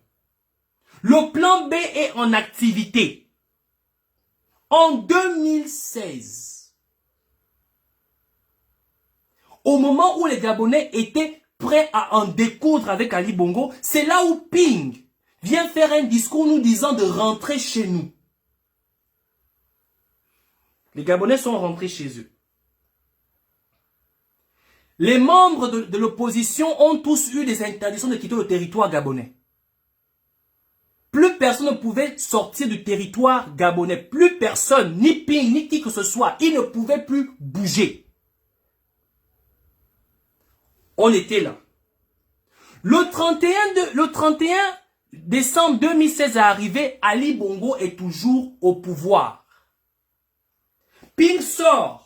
Le plan B est en activité. En 2016, au moment où les Gabonais étaient prêts à en découdre avec Ali Bongo, c'est là où Ping vient faire un discours nous disant de rentrer chez nous. Les Gabonais sont rentrés chez eux. Les membres de l'opposition ont tous eu des interdictions de quitter le territoire gabonais. Plus personne ne pouvait sortir du territoire gabonais. Plus personne, ni Ping, ni qui que ce soit. Ils ne pouvaient plus bouger. On était là. Le 31 décembre 2016 est arrivé. Ali Bongo est toujours au pouvoir. Ping sort.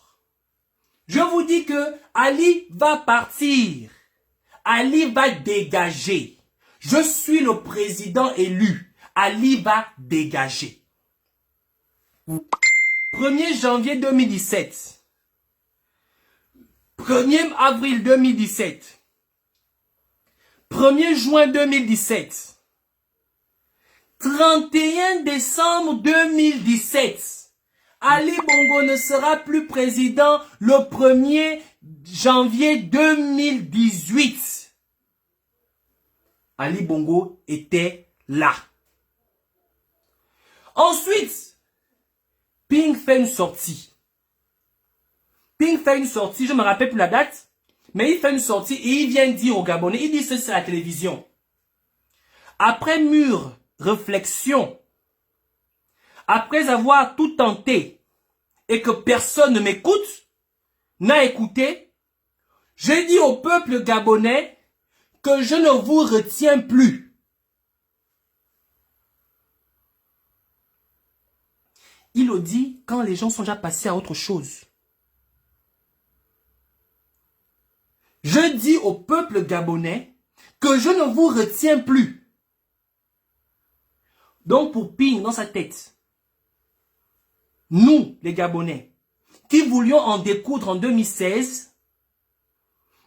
Je vous dis que Ali va partir. Ali va dégager. Je suis le président élu. Ali va dégager. 1er janvier 2017. 1er avril 2017. 1er juin 2017. 31 décembre 2017. Ali Bongo ne sera plus président le 1er janvier 2018. Ali Bongo était là. Ensuite, Ping fait une sortie. Ping fait une sortie, je ne me rappelle plus la date, mais il fait une sortie et il vient dire aux Gabonais, il dit ceci à la télévision. Après mûre réflexion, après avoir tout tenté et que personne ne m'écoute, n'a écouté, j'ai dit au peuple gabonais que je ne vous retiens plus. Il le dit quand les gens sont déjà passés à autre chose. Je dis au peuple gabonais que je ne vous retiens plus. Donc pour Ping dans sa tête, nous les Gabonais, qui voulions en découdre en 2016,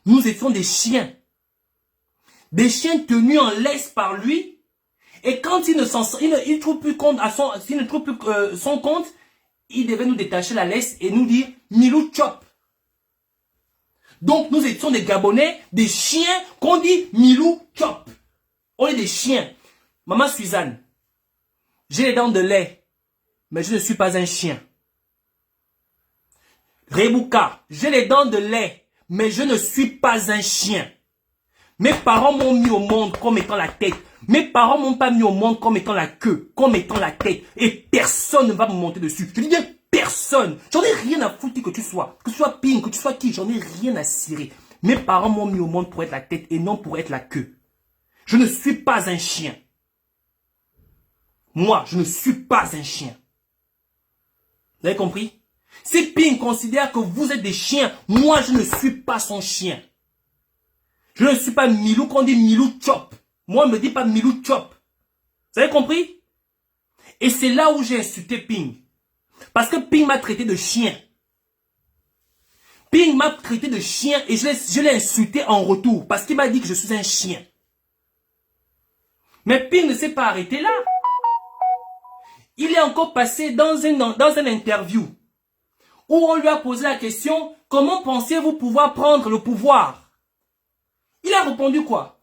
nous étions des chiens. Des chiens tenus en laisse par lui. Et quand il ne trouve plus compte s'il ne trouve plus son compte, il devait nous détacher la laisse et nous dire Milou Chop. Donc nous étions des Gabonais, des chiens qu'on dit Milou Chop. On est des chiens. Maman Suzanne, j'ai les dents de lait, mais je ne suis pas un chien. Rebouka, j'ai les dents de lait, mais je ne suis pas un chien. Mes parents m'ont mis au monde comme étant la tête. Mes parents m'ont pas mis au monde comme étant la queue, comme étant la tête. Et personne ne va me monter dessus. Je dis bien personne. J'en ai rien à foutre que tu sois. Que tu sois Ping, que tu sois qui, j'en ai rien à cirer. Mes parents m'ont mis au monde pour être la tête et non pour être la queue. Je ne suis pas un chien. Moi, je ne suis pas un chien. Vous avez compris? Si Ping considère que vous êtes des chiens, moi je ne suis pas son chien. Je ne suis pas Milou qu'on dit Milou Chop. Moi, on ne me dit pas Milou Chop. Vous avez compris? Et c'est là où j'ai insulté Ping. Parce que Ping m'a traité de chien. Ping m'a traité de chien et je l'ai insulté en retour. Parce qu'il m'a dit que je suis un chien. Mais Ping ne s'est pas arrêté là. Il est encore passé dans un interview où on lui a posé la question, comment pensez-vous pouvoir prendre le pouvoir? Il a répondu quoi?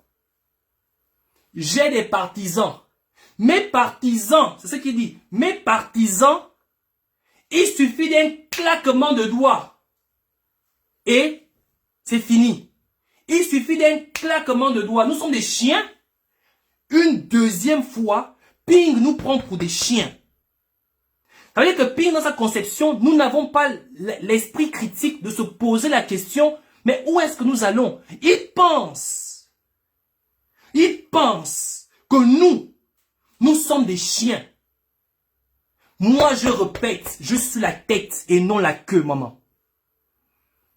J'ai des partisans. Mes partisans, c'est ce qu'il dit. Mes partisans, il suffit d'un claquement de doigts. Et c'est fini. Il suffit d'un claquement de doigts. Nous sommes des chiens. Une deuxième fois, Ping nous prend pour des chiens. Ça veut dire que Ping, dans sa conception, nous n'avons pas l'esprit critique de se poser la question, mais où est-ce que nous allons? Il pense que nous sommes des chiens. Moi, je répète, je suis la tête et non la queue, maman.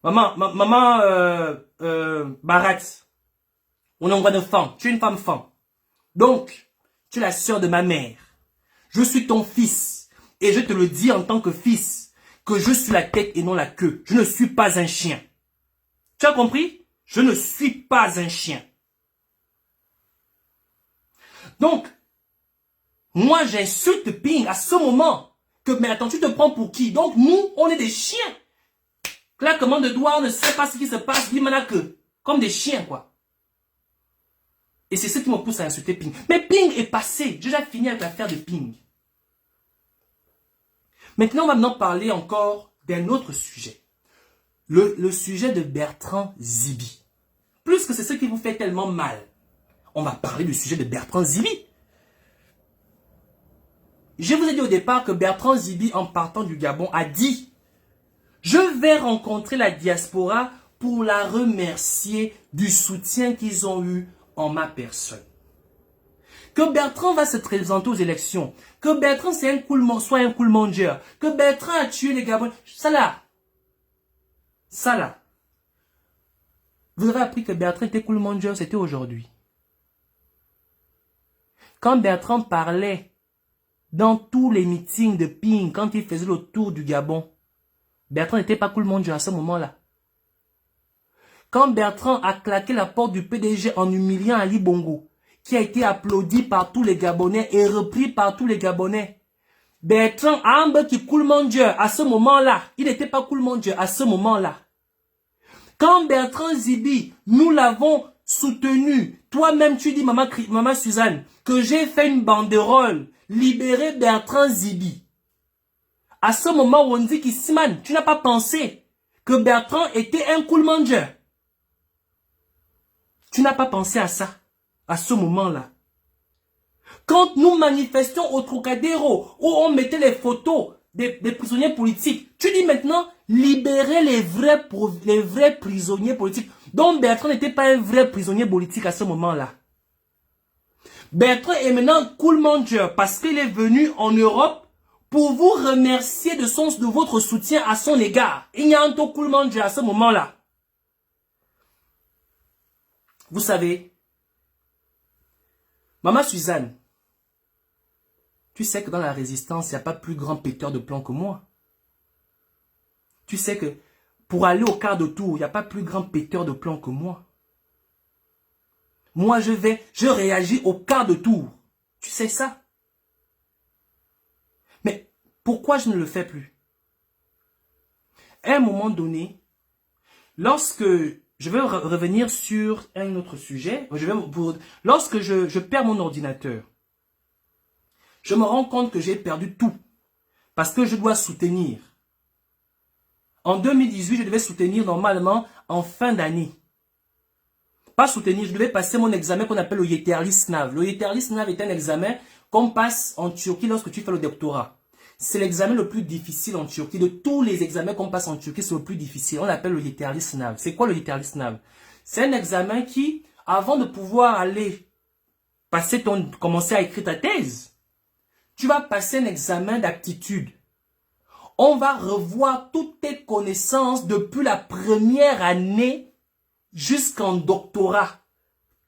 Maman, Barat, on envoie de femme. Tu es une femme femme. Donc, tu es la sœur de ma mère. Je suis ton fils. Et je te le dis en tant que fils, que je suis la tête et non la queue. Je ne suis pas un chien. Tu as compris? Je ne suis pas un chien. Donc, moi j'insulte Ping à ce moment. Mais attends, tu te prends pour qui? Donc nous, on est des chiens. Claquement de doigts, on ne sait pas ce qui se passe, que comme des chiens quoi. Et c'est ce qui me pousse à insulter Ping. Mais Ping est passé. J'ai déjà fini avec l'affaire de Ping. Maintenant, on va maintenant parler encore d'un autre sujet. Le sujet de Bertrand Zibi. Plus que c'est ce qui vous fait tellement mal. On va parler du sujet de Bertrand Zibi. Je vous ai dit au départ que Bertrand Zibi, en partant du Gabon, a dit « Je vais rencontrer la diaspora pour la remercier du soutien qu'ils ont eu en ma personne. » Que Bertrand va se présenter aux élections, que Bertrand soit un cool mangeur, que Bertrand a tué les Gabonais, ça là. Vous avez appris que Bertrand était cool mangeur, c'était aujourd'hui. Quand Bertrand parlait dans tous les meetings de Ping, quand il faisait le tour du Gabon, Bertrand n'était pas cool mangeur à ce moment-là. Quand Bertrand a claqué la porte du PDG en humiliant Ali Bongo, qui a été applaudi par tous les Gabonais et repris par tous les Gabonais. Bertrand Ambe qui cool mon Dieu à ce moment-là. Il n'était pas cool mon Dieu à ce moment-là. Quand Bertrand Zibi, nous l'avons soutenu. Toi-même tu dis, maman Suzanne, que j'ai fait une banderole. Libérer Bertrand Zibi. À ce moment où on dit qu'Issiman, tu n'as pas pensé que Bertrand était un cool mon Dieu. Tu n'as pas pensé à ça. À ce moment-là. Quand nous manifestions au Trocadéro, où on mettait les photos des prisonniers politiques, tu dis maintenant, libérer les vrais prisonniers politiques. Donc Bertrand n'était pas un vrai prisonnier politique à ce moment-là. Bertrand est maintenant cool manager parce qu'il est venu en Europe pour vous remercier de votre soutien à son égard. Il y a un cool manager à ce moment-là. Vous savez, Maman Suzanne, tu sais que dans la résistance, il n'y a pas plus grand péteur de plomb que moi. Tu sais que pour aller au quart de tour, il n'y a pas plus grand péteur de plomb que moi. Moi, je réagis au quart de tour. Tu sais ça? Mais pourquoi je ne le fais plus? À un moment donné, lorsque je vais revenir sur un autre sujet, lorsque je perds mon ordinateur, je me rends compte que j'ai perdu tout parce que je dois soutenir. En 2018, je devais soutenir normalement en fin d'année. Pas soutenir, je devais passer mon examen qu'on appelle le Yeterli Sınav. Le Yeterli Sınav est un examen qu'on passe en Turquie lorsque tu fais le doctorat. C'est l'examen le plus difficile en Turquie. De tous les examens qu'on passe en Turquie, c'est le plus difficile. On l'appelle le Yeterli Sınav. C'est quoi le Yeterli Sınav? C'est un examen qui, avant de pouvoir aller commencer à écrire ta thèse, tu vas passer un examen d'aptitude. On va revoir toutes tes connaissances depuis la première année jusqu'en doctorat.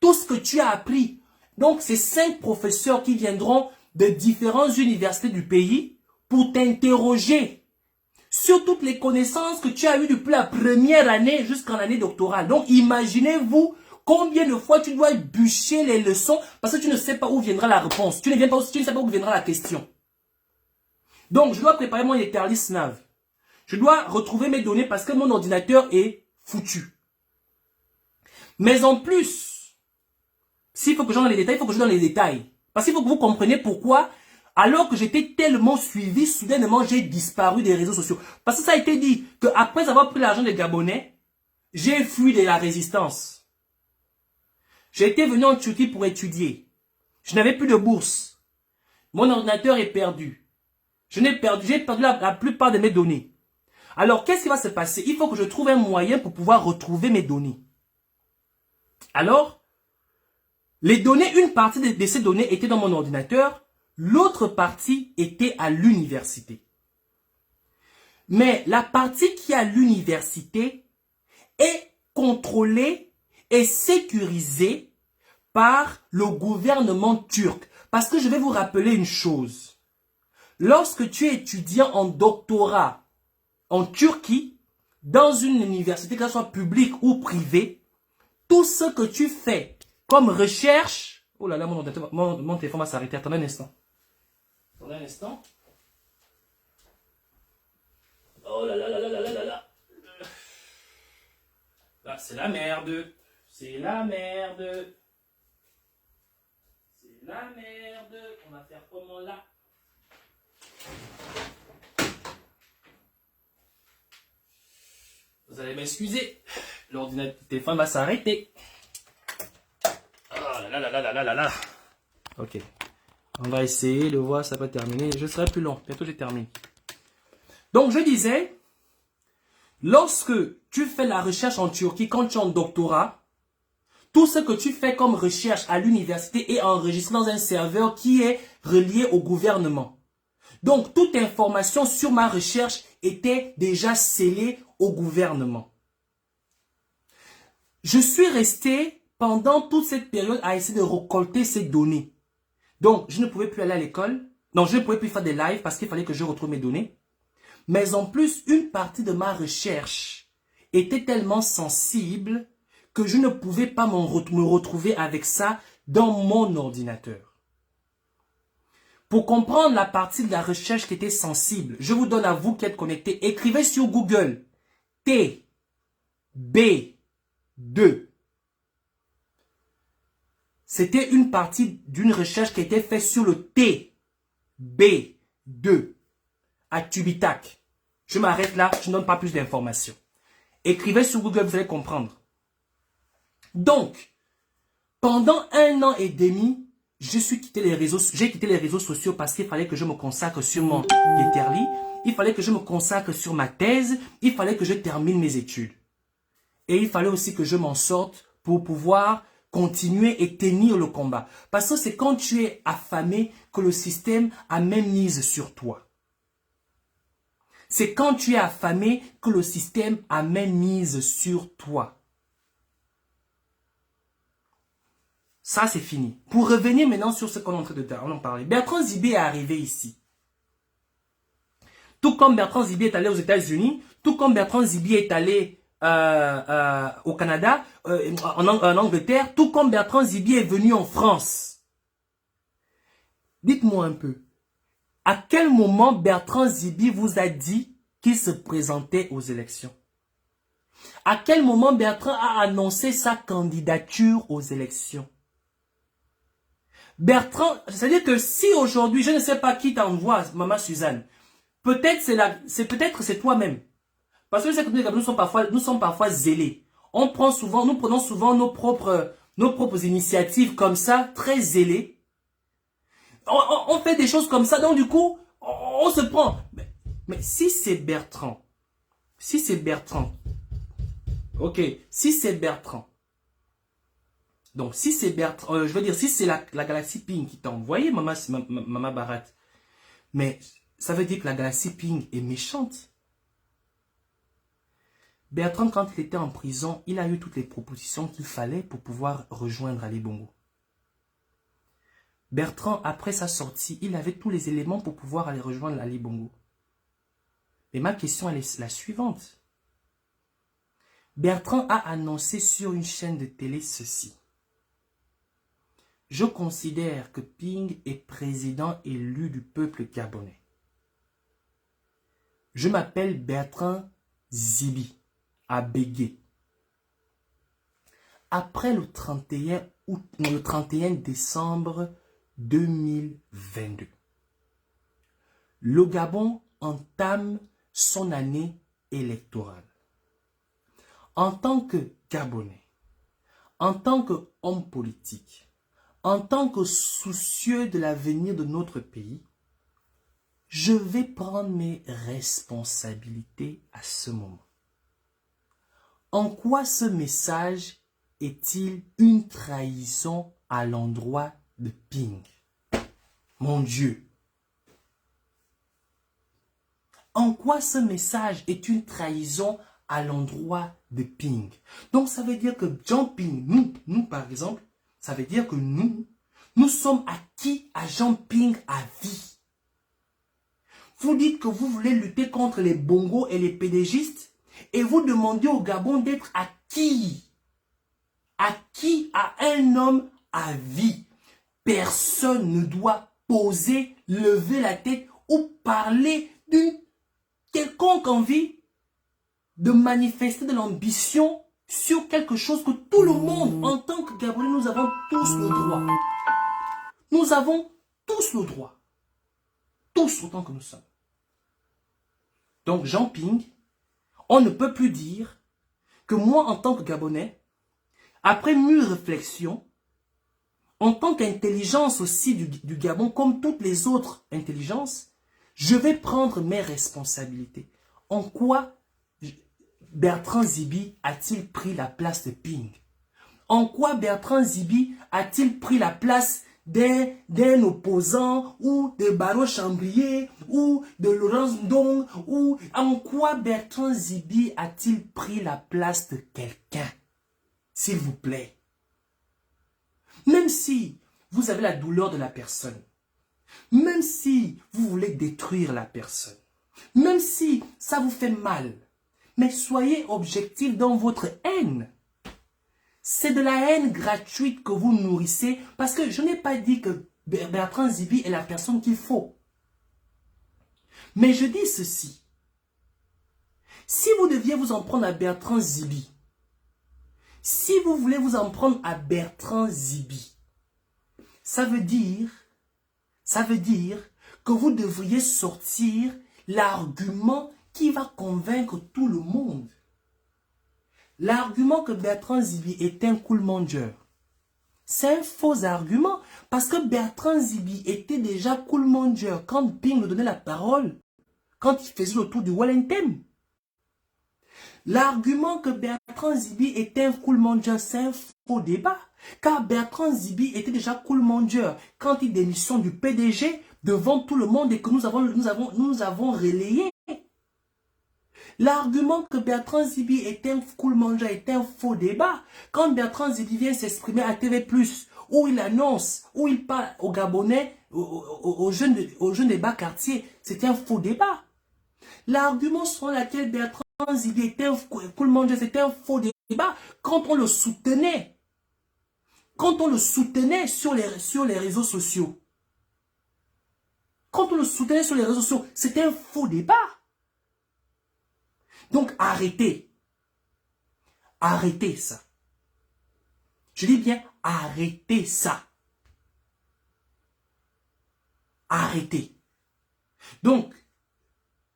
Tout ce que tu as appris. Donc, c'est 5 professeurs qui viendront de différentes universités du pays pour t'interroger sur toutes les connaissances que tu as eues depuis la première année jusqu'en année doctorale. Donc, imaginez-vous combien de fois tu dois bûcher les leçons parce que tu ne sais pas où viendra la réponse. Tu ne sais pas où viendra la question. Donc, je dois préparer mon Yeterli Sınav. Je dois retrouver mes données parce que mon ordinateur est foutu. Mais en plus, s'il faut que je donne les détails, il faut que je donne les détails. Parce qu'il faut que vous compreniez pourquoi, alors que j'étais tellement suivi, soudainement, j'ai disparu des réseaux sociaux. Parce que ça a été dit qu'après avoir pris l'argent des Gabonais, j'ai fui de la résistance. J'étais venu en Turquie pour étudier. Je n'avais plus de bourse. Mon ordinateur est perdu. J'ai perdu la plupart de mes données. Alors, qu'est-ce qui va se passer? Il faut que je trouve un moyen pour pouvoir retrouver mes données. Alors, les données, une partie de ces données étaient dans mon ordinateur, l'autre partie était à l'université. Mais la partie qui est à l'université est contrôlée et sécurisée par le gouvernement turc. Parce que je vais vous rappeler une chose. Lorsque tu es étudiant en doctorat en Turquie, dans une université, qu'elle soit publique ou privée, tout ce que tu fais comme recherche... Oh là là, mon téléphone va s'arrêter. Attendez un instant. Attendez un instant. Oh là là là là là là là. Là, c'est la merde. C'est la merde. C'est la merde. On va faire comment là? Vous allez m'excuser. L'ordinateur téléphone va s'arrêter. Oh là là là là là là là. Ok. On va essayer de voir, ça va terminer. Je serai plus long. Bientôt je termine. Donc je disais, lorsque tu fais la recherche en Turquie, quand tu es en doctorat, tout ce que tu fais comme recherche à l'université est enregistré dans un serveur qui est relié au gouvernement. Donc, toute information sur ma recherche était déjà scellée au gouvernement. Je suis resté pendant toute cette période à essayer de récolter ces données. Donc, je ne pouvais plus aller à l'école. Non, je ne pouvais plus faire des lives parce qu'il fallait que je retrouve mes données. Mais en plus, une partie de ma recherche était tellement sensible que je ne pouvais pas me retrouver avec ça dans mon ordinateur. Pour comprendre la partie de la recherche qui était sensible, je vous donne à vous qui êtes connectés, écrivez sur Google TB2. C'était une partie d'une recherche qui était faite sur le TB2 à Tubitac. Je m'arrête là, je ne donne pas plus d'informations. Écrivez sur Google, vous allez comprendre. Donc, pendant 1 an et demi, j'ai quitté les réseaux sociaux parce qu'il fallait que je me consacre sur mon Yeterli, il fallait que je me consacre sur ma thèse, il fallait que je termine mes études. Et il fallait aussi que je m'en sorte pour pouvoir continuer et tenir le combat. Parce que c'est quand tu es affamé que le système a même mise sur toi. C'est quand tu es affamé que le système a même mise sur toi. Ça, c'est fini. Pour revenir maintenant sur ce qu'on est en train de en parler. Bertrand Zibi est arrivé ici. Tout comme Bertrand Zibi est allé aux États-Unis, tout comme Bertrand Zibi est allé au Canada, en Angleterre, tout comme Bertrand Zibi est venu en France. Dites-moi un peu, à quel moment Bertrand Zibi vous a dit qu'il se présentait aux élections? À quel moment Bertrand a annoncé sa candidature aux élections? Bertrand, c'est-à-dire que si aujourd'hui, je ne sais pas qui t'envoie, maman Suzanne, peut-être c'est toi-même. Parce que nous sommes parfois zélés. Nous prenons souvent nos propres initiatives comme ça, très zélés. On fait des choses comme ça, donc du coup, on se prend. Mais si c'est Bertrand, ok, si c'est Bertrand, donc si c'est Bertrand, je veux dire, si c'est la galaxie Ping qui t'a envoyé, Maman Barat, mais ça veut dire que la galaxie Ping est méchante. Bertrand, quand il était en prison, il a eu toutes les propositions qu'il fallait pour pouvoir rejoindre Ali Bongo. Bertrand, après sa sortie, il avait tous les éléments pour pouvoir aller rejoindre Ali Bongo. Mais ma question, elle est la suivante. Bertrand a annoncé sur une chaîne de télé ceci. Je considère que Ping est président élu du peuple gabonais. Je m'appelle Bertrand Zibi, à Bégué. Après le 31 décembre 2022, le Gabon entame son année électorale. En tant que Gabonais, en tant qu'homme politique, en tant que soucieux de l'avenir de notre pays, je vais prendre mes responsabilités à ce moment. En quoi ce message est-il une trahison à l'endroit de Ping? Mon Dieu! En quoi ce message est une trahison à l'endroit de Ping? Donc ça veut dire que Jean Ping, nous par exemple, ça veut dire que nous sommes acquis à Jean Ping à vie. Vous dites que vous voulez lutter contre les bongos et les pédégistes et vous demandez au Gabon d'être acquis à un homme à vie. Personne ne doit poser, lever la tête ou parler d'une quelconque envie de manifester de l'ambition sur quelque chose que tout le monde, en tant que Gabonais, nous avons tous le droit. Nous avons tous le droit. Tous autant que nous sommes. Donc, Jean Ping, on ne peut plus dire que moi, en tant que Gabonais, après mûre réflexion, en tant qu'intelligence aussi du Gabon, comme toutes les autres intelligences, je vais prendre mes responsabilités. En quoi Bertrand Zibi a-t-il pris la place de Ping? En quoi Bertrand Zibi a-t-il pris la place d'un opposant ou de Baro Chambrier ou de Laurence Ndong? Ou en quoi Bertrand Zibi a-t-il pris la place de quelqu'un? S'il vous plaît. Même si vous avez la douleur de la personne, même si vous voulez détruire la personne, même si ça vous fait mal, mais soyez objectif dans votre haine. C'est de la haine gratuite que vous nourrissez parce que je n'ai pas dit que Bertrand Zibi est la personne qu'il faut. Mais je dis ceci. Si vous deviez vous en prendre à Bertrand Zibi, si vous voulez vous en prendre à Bertrand Zibi, ça veut dire que vous devriez sortir l'argument qui va convaincre tout le monde. L'argument que Bertrand Zibi est un cool mangeur, c'est un faux argument parce que Bertrand Zibi était déjà cool mangeur quand Ping lui donnait la parole, quand il faisait le tour du Wellington. L'argument que Bertrand Zibi était un cool mangeur, c'est un faux débat. Car Bertrand Zibi était déjà cool mangeur quand il démissionne du PDG devant tout le monde et que nous avons relayé. L'argument que Bertrand Zibi est un cool mangeur est un faux débat. Quand Bertrand Zibi vient s'exprimer à TV+, où il annonce, où il parle aux Gabonais, aux jeunes des bas quartiers. C'était un faux débat. L'argument sur lequel Bertrand Zibi était c'était un faux débat quand on le soutenait. Quand on le soutenait sur les réseaux sociaux. Quand on le soutenait sur les réseaux sociaux, c'était un faux débat. Donc arrêtez. Arrêtez ça. Je dis bien, arrêtez ça. Arrêtez. Donc,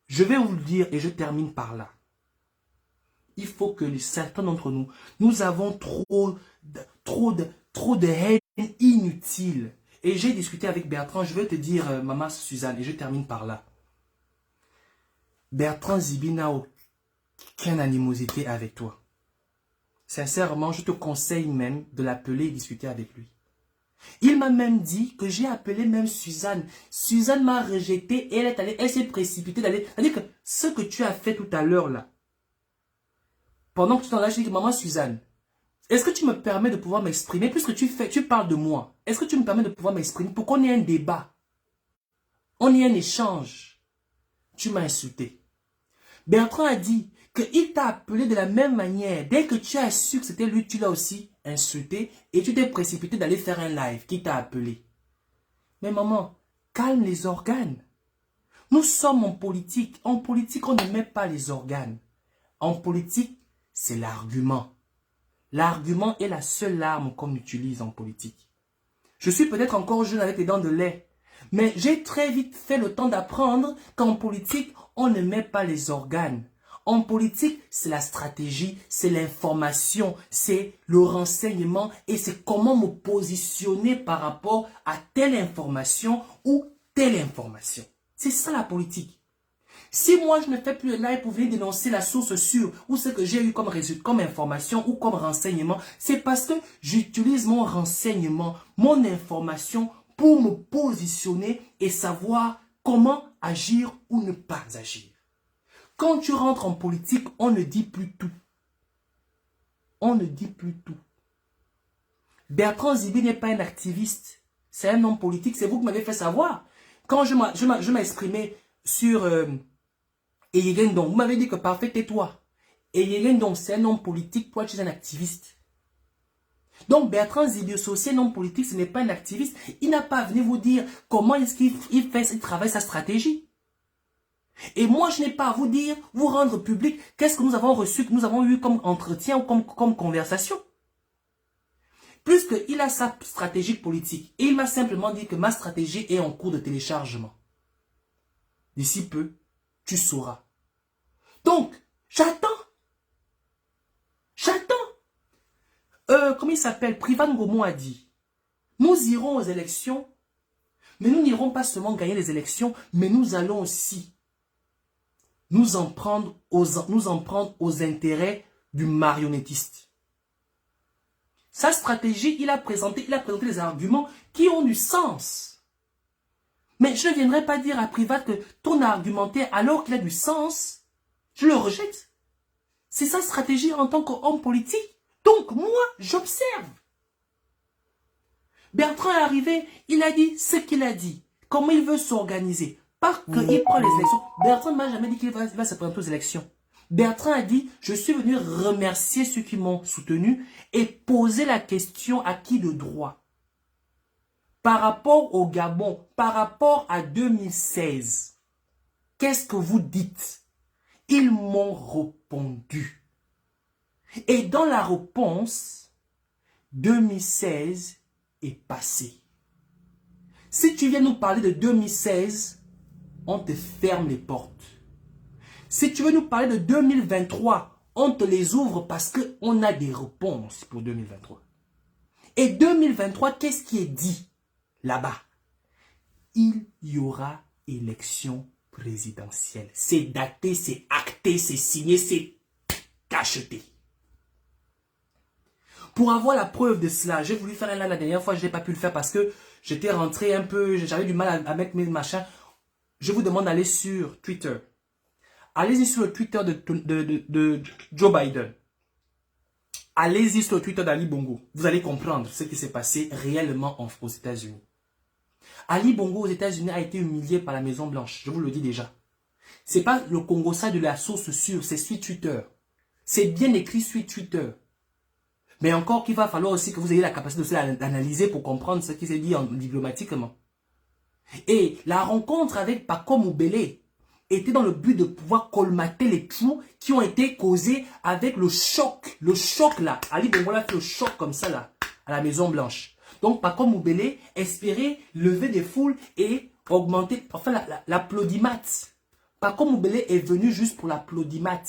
je vais vous le dire et je termine par là. Il faut que certains d'entre nous, nous avons trop de haine inutile. Et j'ai discuté avec Bertrand, je vais te dire, maman Suzanne, et je termine par là. Bertrand Zibi n'a aucune animosité avec toi. Sincèrement, je te conseille même de l'appeler et discuter avec lui. Il m'a même dit que j'ai appelé même Suzanne. Suzanne m'a rejeté et elle s'est précipitée d'aller. C'est-à-dire que ce que tu as fait tout à l'heure là, pendant que tu t'en lâches, je dis, maman Suzanne, est-ce que tu me permets de pouvoir m'exprimer puisque tu parles de moi? Est-ce que tu me permets de pouvoir m'exprimer pour qu'on ait un débat? On ait un échange. Tu m'as insulté. Bertrand a dit qu'il t'a appelé de la même manière. Dès que tu as su que c'était lui, tu l'as aussi insulté et tu t'es précipité d'aller faire un live qui t'a appelé. Mais maman, calme les organes. Nous sommes en politique. En politique, on ne met pas les organes. En politique, c'est l'argument. L'argument est la seule arme qu'on utilise en politique. Je suis peut-être encore jeune avec les dents de lait, mais j'ai très vite fait le temps d'apprendre qu'en politique, on ne met pas les organes. En politique, c'est la stratégie, c'est l'information, c'est le renseignement et c'est comment me positionner par rapport à telle information ou telle information. C'est ça la politique. Si moi je ne fais plus de live pour venir dénoncer la source sûre ou ce que j'ai eu comme résultat, comme information ou comme renseignement, c'est parce que j'utilise mon renseignement, mon information pour me positionner et savoir comment agir ou ne pas agir. Quand tu rentres en politique, on ne dit plus tout. On ne dit plus tout. Bertrand Zibi n'est pas un activiste. C'est un homme politique. C'est vous qui m'avez fait savoir. Quand je m'ai exprimé sur Eyegendon, vous m'avez dit que parfait, tais-toi. Eyegendon, c'est un homme politique. Toi, tu es un activiste. Donc, Bertrand Zibi, c'est un homme politique, ce n'est pas un activiste. Il n'a pas à venir vous dire comment est-ce qu'il travaille sa stratégie. Et moi, je n'ai pas à vous dire, vous rendre public, qu'est-ce que nous avons reçu, que nous avons eu comme entretien ou comme conversation. Puisqu'il a sa stratégie politique. Et il m'a simplement dit que ma stratégie est en cours de téléchargement. D'ici peu, tu sauras. Donc, j'attends. J'attends. Comment il s'appelle? Privan Gomo a dit, nous irons aux élections, mais nous n'irons pas seulement gagner les élections, mais nous allons aussi nous en prendre aux intérêts du marionnettiste. Sa stratégie, il a présenté des arguments qui ont du sens. Mais je ne viendrai pas dire à Privat que ton argumentaire, alors qu'il a du sens, je le rejette. C'est sa stratégie en tant qu'homme politique. Donc moi, j'observe. Bertrand est arrivé, il a dit ce qu'il a dit. Comment il veut s'organiser. Pas qu'il prend les élections. Bertrand ne m'a jamais dit qu'il va se présenter aux élections. Bertrand a dit, je suis venu remercier ceux qui m'ont soutenu et poser la question à qui de droit. Par rapport au Gabon, par rapport à 2016, qu'est-ce que vous dites? Ils m'ont répondu. Et dans la réponse, 2016 est passé. Si tu viens nous parler de 2016, on te ferme les portes. Si tu veux nous parler de 2023, on te les ouvre parce qu'on a des réponses pour 2023. Et 2023, qu'est-ce qui est dit là-bas? Il y aura élection présidentielle. C'est daté, c'est acté, c'est signé, c'est cacheté. Pour avoir la preuve de cela, j'ai voulu faire un live la dernière fois, je n'ai pas pu le faire parce que j'étais rentré un peu, j'avais du mal à mettre mes machins. Je vous demande d'aller sur Twitter. Allez-y sur le Twitter de Joe Biden. Allez-y sur le Twitter d'Ali Bongo. Vous allez comprendre ce qui s'est passé réellement aux États-Unis. Ali Bongo aux États-Unis a été humilié par la Maison Blanche. Je vous le dis déjà. C'est pas le Congo ça de la source sûre, c'est sur Twitter. C'est bien écrit sur Twitter. Mais encore qu'il va falloir aussi que vous ayez la capacité d'analyser pour comprendre ce qui s'est dit diplomatiquement. Et la rencontre avec Paco Moubele était dans le but de pouvoir colmater les trous qui ont été causés avec le choc. Le choc là. Ali Bongo a fait le choc comme ça là, à la Maison Blanche. Donc Paco Moubele espérait lever des foules et augmenter, enfin l'applaudimat. Paco Moubele est venu juste pour l'applaudimat.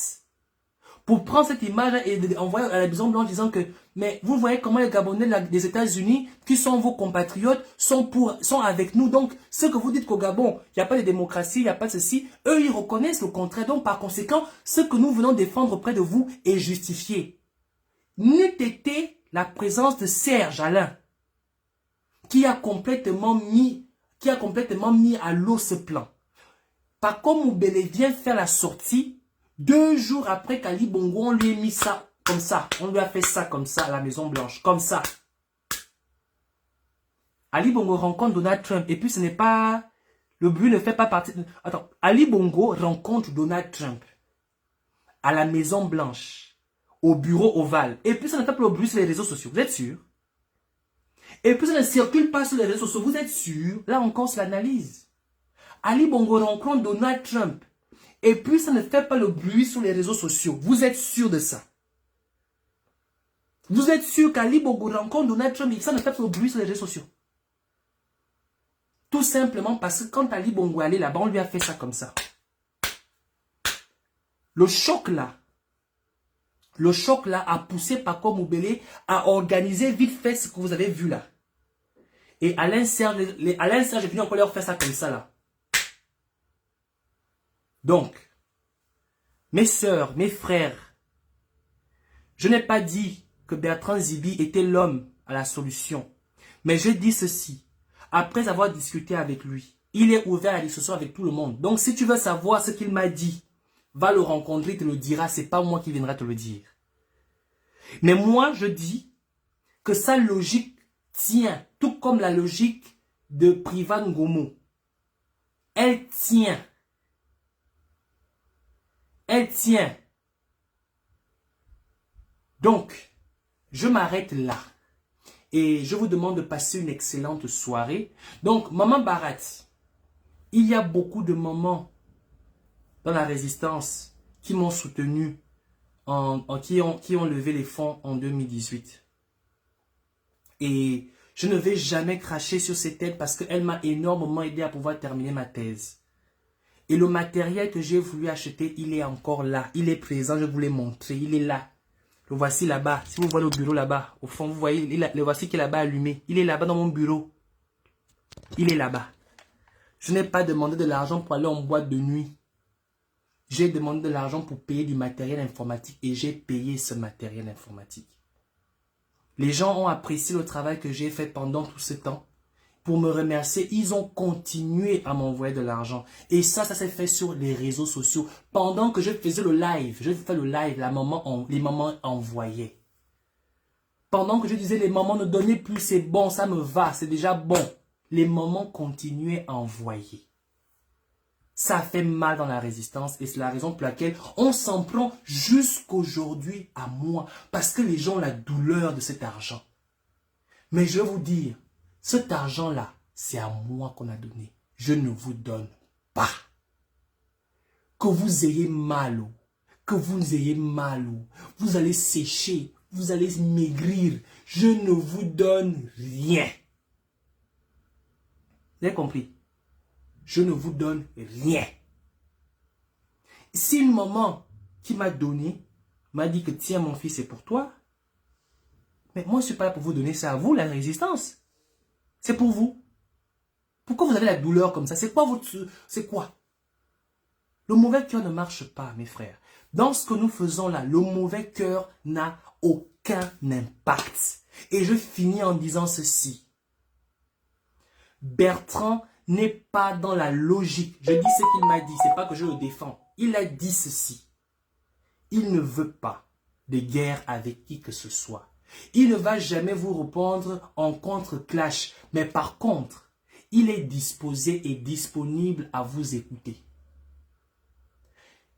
Pour prendre cette image et envoyer à la Maison Blanche disant que, mais vous voyez comment les Gabonais des États-Unis, qui sont vos compatriotes, sont avec nous. Donc, ce que vous dites qu'au Gabon, il n'y a pas de démocratie, il n'y a pas de ceci, eux, ils reconnaissent le contraire. Donc, par conséquent, ce que nous venons défendre auprès de vous est justifié. N'eût été la présence de Serge Alain, qui a complètement mis à l'eau ce plan. Paco Moubele vient faire la sortie 2 jours après qu'Ali Bongo, on lui a mis ça comme ça. On lui a fait ça comme ça à la Maison Blanche, comme ça. Ali Bongo rencontre Donald Trump. Et puis ce n'est pas... Le but ne fait pas partie... Attends, Ali Bongo rencontre Donald Trump à la Maison Blanche, au bureau ovale. Et puis ça ne fait pas le bruit sur les réseaux sociaux. Vous êtes sûr? Et puis ça ne circule pas sur les réseaux sociaux. Vous êtes sûr? Là encore, c'est l'analyse. Ali Bongo rencontre Donald Trump. Et puis, ça ne fait pas le bruit sur les réseaux sociaux. Vous êtes sûr de ça? Vous êtes sûr qu'Ali Bongo rencontre Donald Trump et que ça ne fait pas le bruit sur les réseaux sociaux? Tout simplement parce que quand Ali Bongo est allé là-bas, on lui a fait ça comme ça. Le choc là a poussé Paco Moubele à organiser vite fait ce que vous avez vu là. Et Alain Serge est venu encore leur faire ça comme ça là. Donc, mes sœurs, mes frères, je n'ai pas dit que Bertrand Zibi était l'homme à la solution. Mais je dis ceci, après avoir discuté avec lui, il est ouvert à la discussion avec tout le monde. Donc, si tu veux savoir ce qu'il m'a dit, va le rencontrer, il te le dira, c'est pas moi qui viendrai te le dire. Mais moi, je dis que sa logique tient, tout comme la logique de Privan Ngomo. Elle tient. Elle tient. Donc, je m'arrête là. Et je vous demande de passer une excellente soirée. Donc, Maman Barat, il y a beaucoup de mamans dans la résistance qui m'ont soutenu, qui ont levé les fonds en 2018. Et je ne vais jamais cracher sur cette aide parce qu'elle m'a énormément aidé à pouvoir terminer ma thèse. Et le matériel que j'ai voulu acheter, il est encore là. Il est présent, je vous l'ai montré. Il est là. Le voici là-bas. Si vous voyez le bureau là-bas, au fond, vous voyez, le voici qui est là-bas allumé. Il est là-bas dans mon bureau. Il est là-bas. Je n'ai pas demandé de l'argent pour aller en boîte de nuit. J'ai demandé de l'argent pour payer du matériel informatique et j'ai payé ce matériel informatique. Les gens ont apprécié le travail que j'ai fait pendant tout ce temps. Pour me remercier, ils ont continué à m'envoyer de l'argent. Et ça s'est fait sur les réseaux sociaux. Pendant que je faisais le live, les mamans envoyaient. Pendant que je disais, les mamans ne donnez plus, c'est bon, ça me va, c'est déjà bon. Les mamans continuaient à envoyer. Ça fait mal dans la résistance et c'est la raison pour laquelle on s'en prend jusqu'aujourd'hui à moi. Parce que les gens ont la douleur de cet argent. Mais je vais vous dire, cet argent-là, c'est à moi qu'on a donné. Je ne vous donne pas. Que vous ayez mal, que vous ayez mal, vous allez sécher, vous allez maigrir. Je ne vous donne rien. Vous avez compris? Je ne vous donne rien. Si une maman qui m'a donné, m'a dit que tiens mon fils, c'est pour toi. Mais moi, je ne suis pas là pour vous donner ça à vous, la résistance. C'est pour vous. Pourquoi vous avez la douleur comme ça? C'est quoi votre... C'est quoi? Le mauvais cœur ne marche pas, mes frères. Dans ce que nous faisons là, le mauvais cœur n'a aucun impact. Et je finis en disant ceci. Bertrand n'est pas dans la logique. Je dis ce qu'il m'a dit, c'est pas que je le défends. Il a dit ceci. Il ne veut pas de guerre avec qui que ce soit. Il ne va jamais vous répondre en contre-clash. Mais par contre, il est disposé et disponible à vous écouter.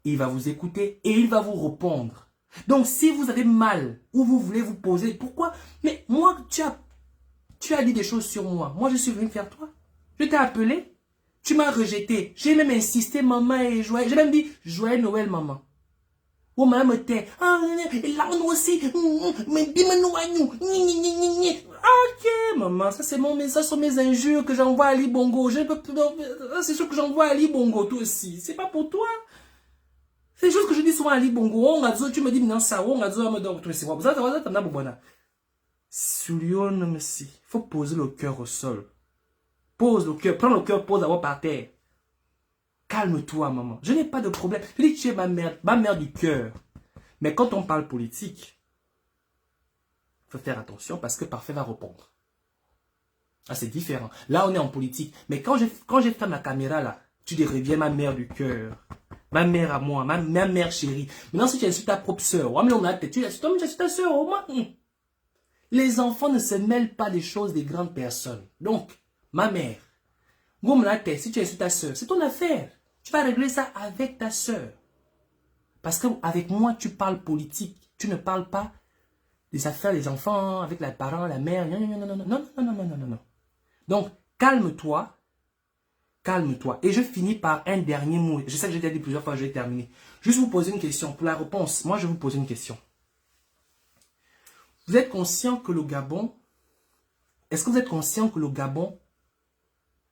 Il va vous écouter et il va vous répondre. Donc, si vous avez mal ou vous voulez vous poser, pourquoi? Mais moi, tu as dit des choses sur moi. Moi, je suis venu faire toi. Je t'ai appelé. Tu m'as rejeté. J'ai même insisté, maman et joyeux. J'ai même dit, joyeux Noël, maman. Ou maman t'es. Ah, là, on aussi. Mais dis-moi, ok, maman, ça c'est ça sont mes injures que j'envoie à Ali Bongo. C'est sûr que j'envoie à Ali Bongo, toi aussi. C'est pas pour toi. C'est juste que je dis souvent à Ali Bongo. On a dit, tu me dis, non, ça, on a dit, on me donne, c'est quoi? Ça, t'as bon. Soulion, merci. Il faut poser le cœur au sol. Pose le cœur, prends le cœur, pose d'abord par terre. Calme-toi, maman. Je n'ai pas de problème. Je dis, tu es ma mère du cœur. Mais quand on parle politique, il faut faire attention parce que parfait va répondre. Ah, c'est différent. Là, on est en politique. Mais quand j'ai fait ma caméra, là, tu dis, reviens ma mère du cœur. Ma mère à moi, ma mère chérie. Maintenant, si tu insultes ta propre soeur, tu insultes ta soeur, au moins. Les enfants ne se mêlent pas des choses des grandes personnes. Donc, ma mère, si tu insultes ta soeur, c'est ton affaire. Tu vas régler ça avec ta soeur. Parce qu'avec moi, tu parles politique. Tu ne parles pas des affaires des enfants, avec les parents, la mère. Non. Donc, calme-toi. Calme-toi. Et je finis par un dernier mot. Je sais que j'ai déjà dit plusieurs fois, je vais terminer. Juste vous poser une question. Pour la réponse, moi, je vais vous poser une question. Vous êtes conscient que le Gabon, est-ce que vous êtes conscient que le Gabon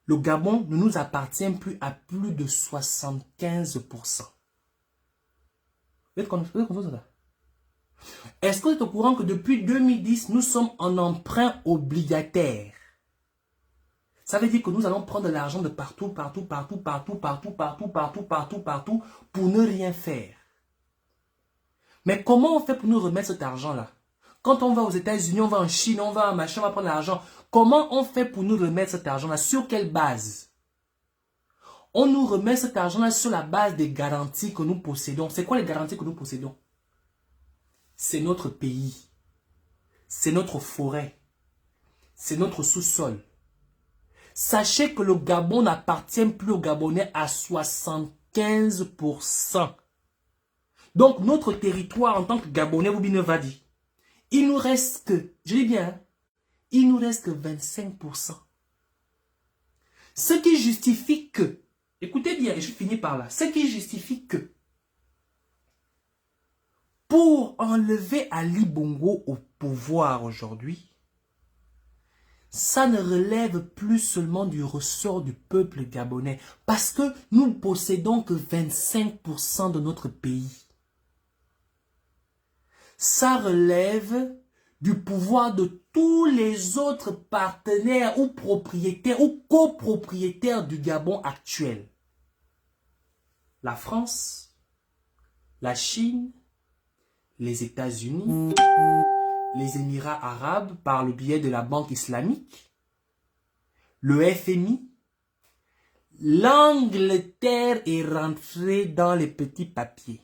ne nous appartient plus à plus de 75%? Vous êtes conscient de ça? Est-ce que vous êtes au courant que depuis 2010, nous sommes en emprunt obligataire? Ça veut dire que nous allons prendre de l'argent de partout pour ne rien faire. Mais comment on fait pour nous remettre cet argent-là? Quand on va aux États-Unis, on va en Chine, on va en machin, on va prendre l'argent. Comment on fait pour nous remettre cet argent-là? Sur quelle base? On nous remet cet argent-là sur la base des garanties que nous possédons. C'est quoi les garanties que nous possédons? C'est notre pays. C'est notre forêt. C'est notre sous-sol. Sachez que le Gabon n'appartient plus aux Gabonais à 75%. Donc, notre territoire en tant que Gabonais, vous ne va dire, il nous reste que, je dis bien, il nous reste que 25%. Ce qui justifie que, écoutez bien, et je finis par là, ce qui justifie que, pour enlever Ali Bongo au pouvoir aujourd'hui, ça ne relève plus seulement du ressort du peuple gabonais, parce que nous ne possédons que 25% de notre pays. Ça relève du pouvoir de tous les autres partenaires ou propriétaires ou copropriétaires du Gabon actuel. La France, la Chine, les États-Unis, les Émirats arabes par le biais de la Banque islamique, le FMI, l'Angleterre est rentrée dans les petits papiers.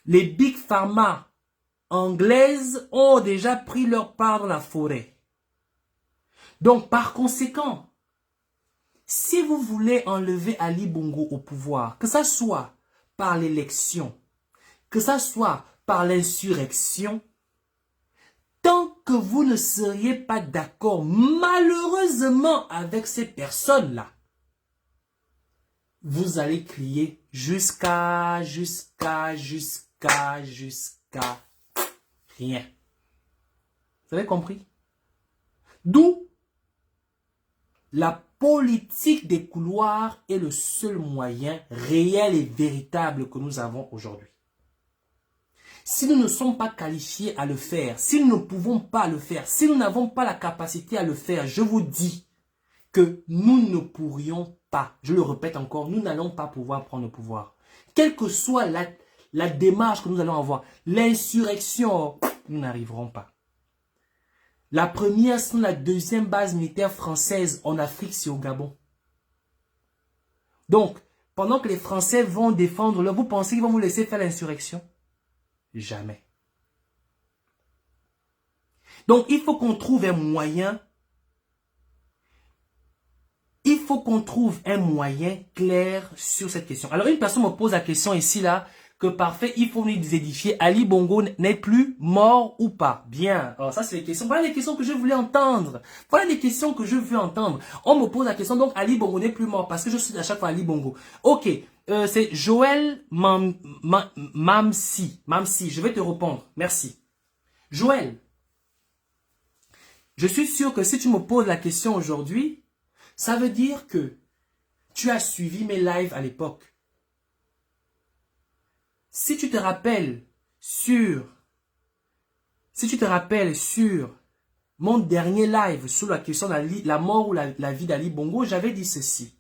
Les Big Pharma anglaises ont déjà pris leur part dans la forêt. Donc, par conséquent, si vous voulez enlever Ali Bongo au pouvoir, que ça soit par l'élection, que ça soit par l'insurrection, tant que vous ne seriez pas d'accord malheureusement avec ces personnes-là, vous allez crier jusqu'à rien. Vous avez compris? D'où la politique des couloirs est le seul moyen réel et véritable que nous avons aujourd'hui. Si nous ne sommes pas qualifiés à le faire, si nous ne pouvons pas le faire, si nous n'avons pas la capacité à le faire, je vous dis que nous ne pourrions pas, je le répète encore, nous n'allons pas pouvoir prendre le pouvoir. Quelle que soit la démarche que nous allons avoir, l'insurrection, nous n'arriverons pas. La première, c'est la deuxième base militaire française en Afrique, c'est au Gabon. Donc, pendant que les Français vont défendre, vous pensez qu'ils vont vous laisser faire l'insurrection? Jamais. Donc, il faut qu'on trouve un moyen. Il faut qu'on trouve un moyen clair sur cette question. Alors, une personne me pose la question ici, là, que parfait, il faut nous édifier. Ali Bongo n'est plus mort ou pas? Bien. Alors, ça, c'est les questions. Voilà les questions que je voulais entendre. Voilà les questions que je veux entendre. On me pose la question, donc, Ali Bongo n'est plus mort parce que je suis à chaque fois Ali Bongo. Ok. C'est Joël Mamsi. Mamsi, je vais te répondre. Merci. Joël, je suis sûr que si tu me poses la question aujourd'hui, ça veut dire que tu as suivi mes lives à l'époque. Si tu te rappelles sur mon dernier live sur la question de la mort ou la vie d'Ali Bongo, j'avais dit ceci.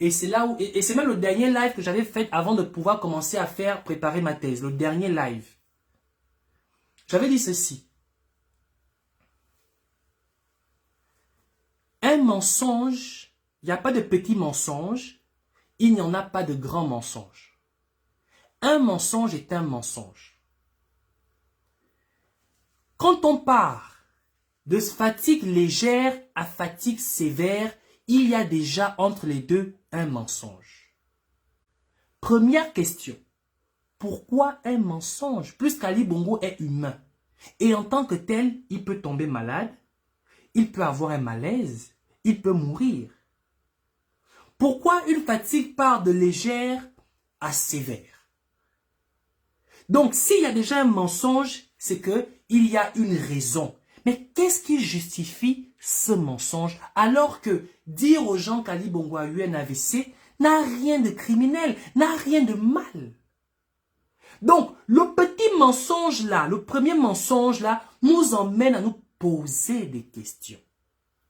Et c'est là où, et c'est même le dernier live que j'avais fait avant de pouvoir commencer à préparer ma thèse. Le dernier live. J'avais dit ceci. Un mensonge, il n'y a pas de petit mensonge, il n'y en a pas de grand mensonge. Un mensonge est un mensonge. Quand on part de fatigue légère à fatigue sévère, il y a déjà entre les deux un mensonge. Première question. Pourquoi un mensonge? Puisqu'Ali Bongo est humain. Et en tant que tel, il peut tomber malade, il peut avoir un malaise, il peut mourir. Pourquoi une fatigue part de légère à sévère? Donc, s'il y a déjà un mensonge, c'est qu'il y a une raison. Mais qu'est-ce qui justifie ce mensonge alors que dire aux gens qu'Ali Bongo a eu un AVC n'a rien de criminel, n'a rien de mal? Donc, le petit mensonge là, le premier mensonge là, nous emmène à nous poser des questions.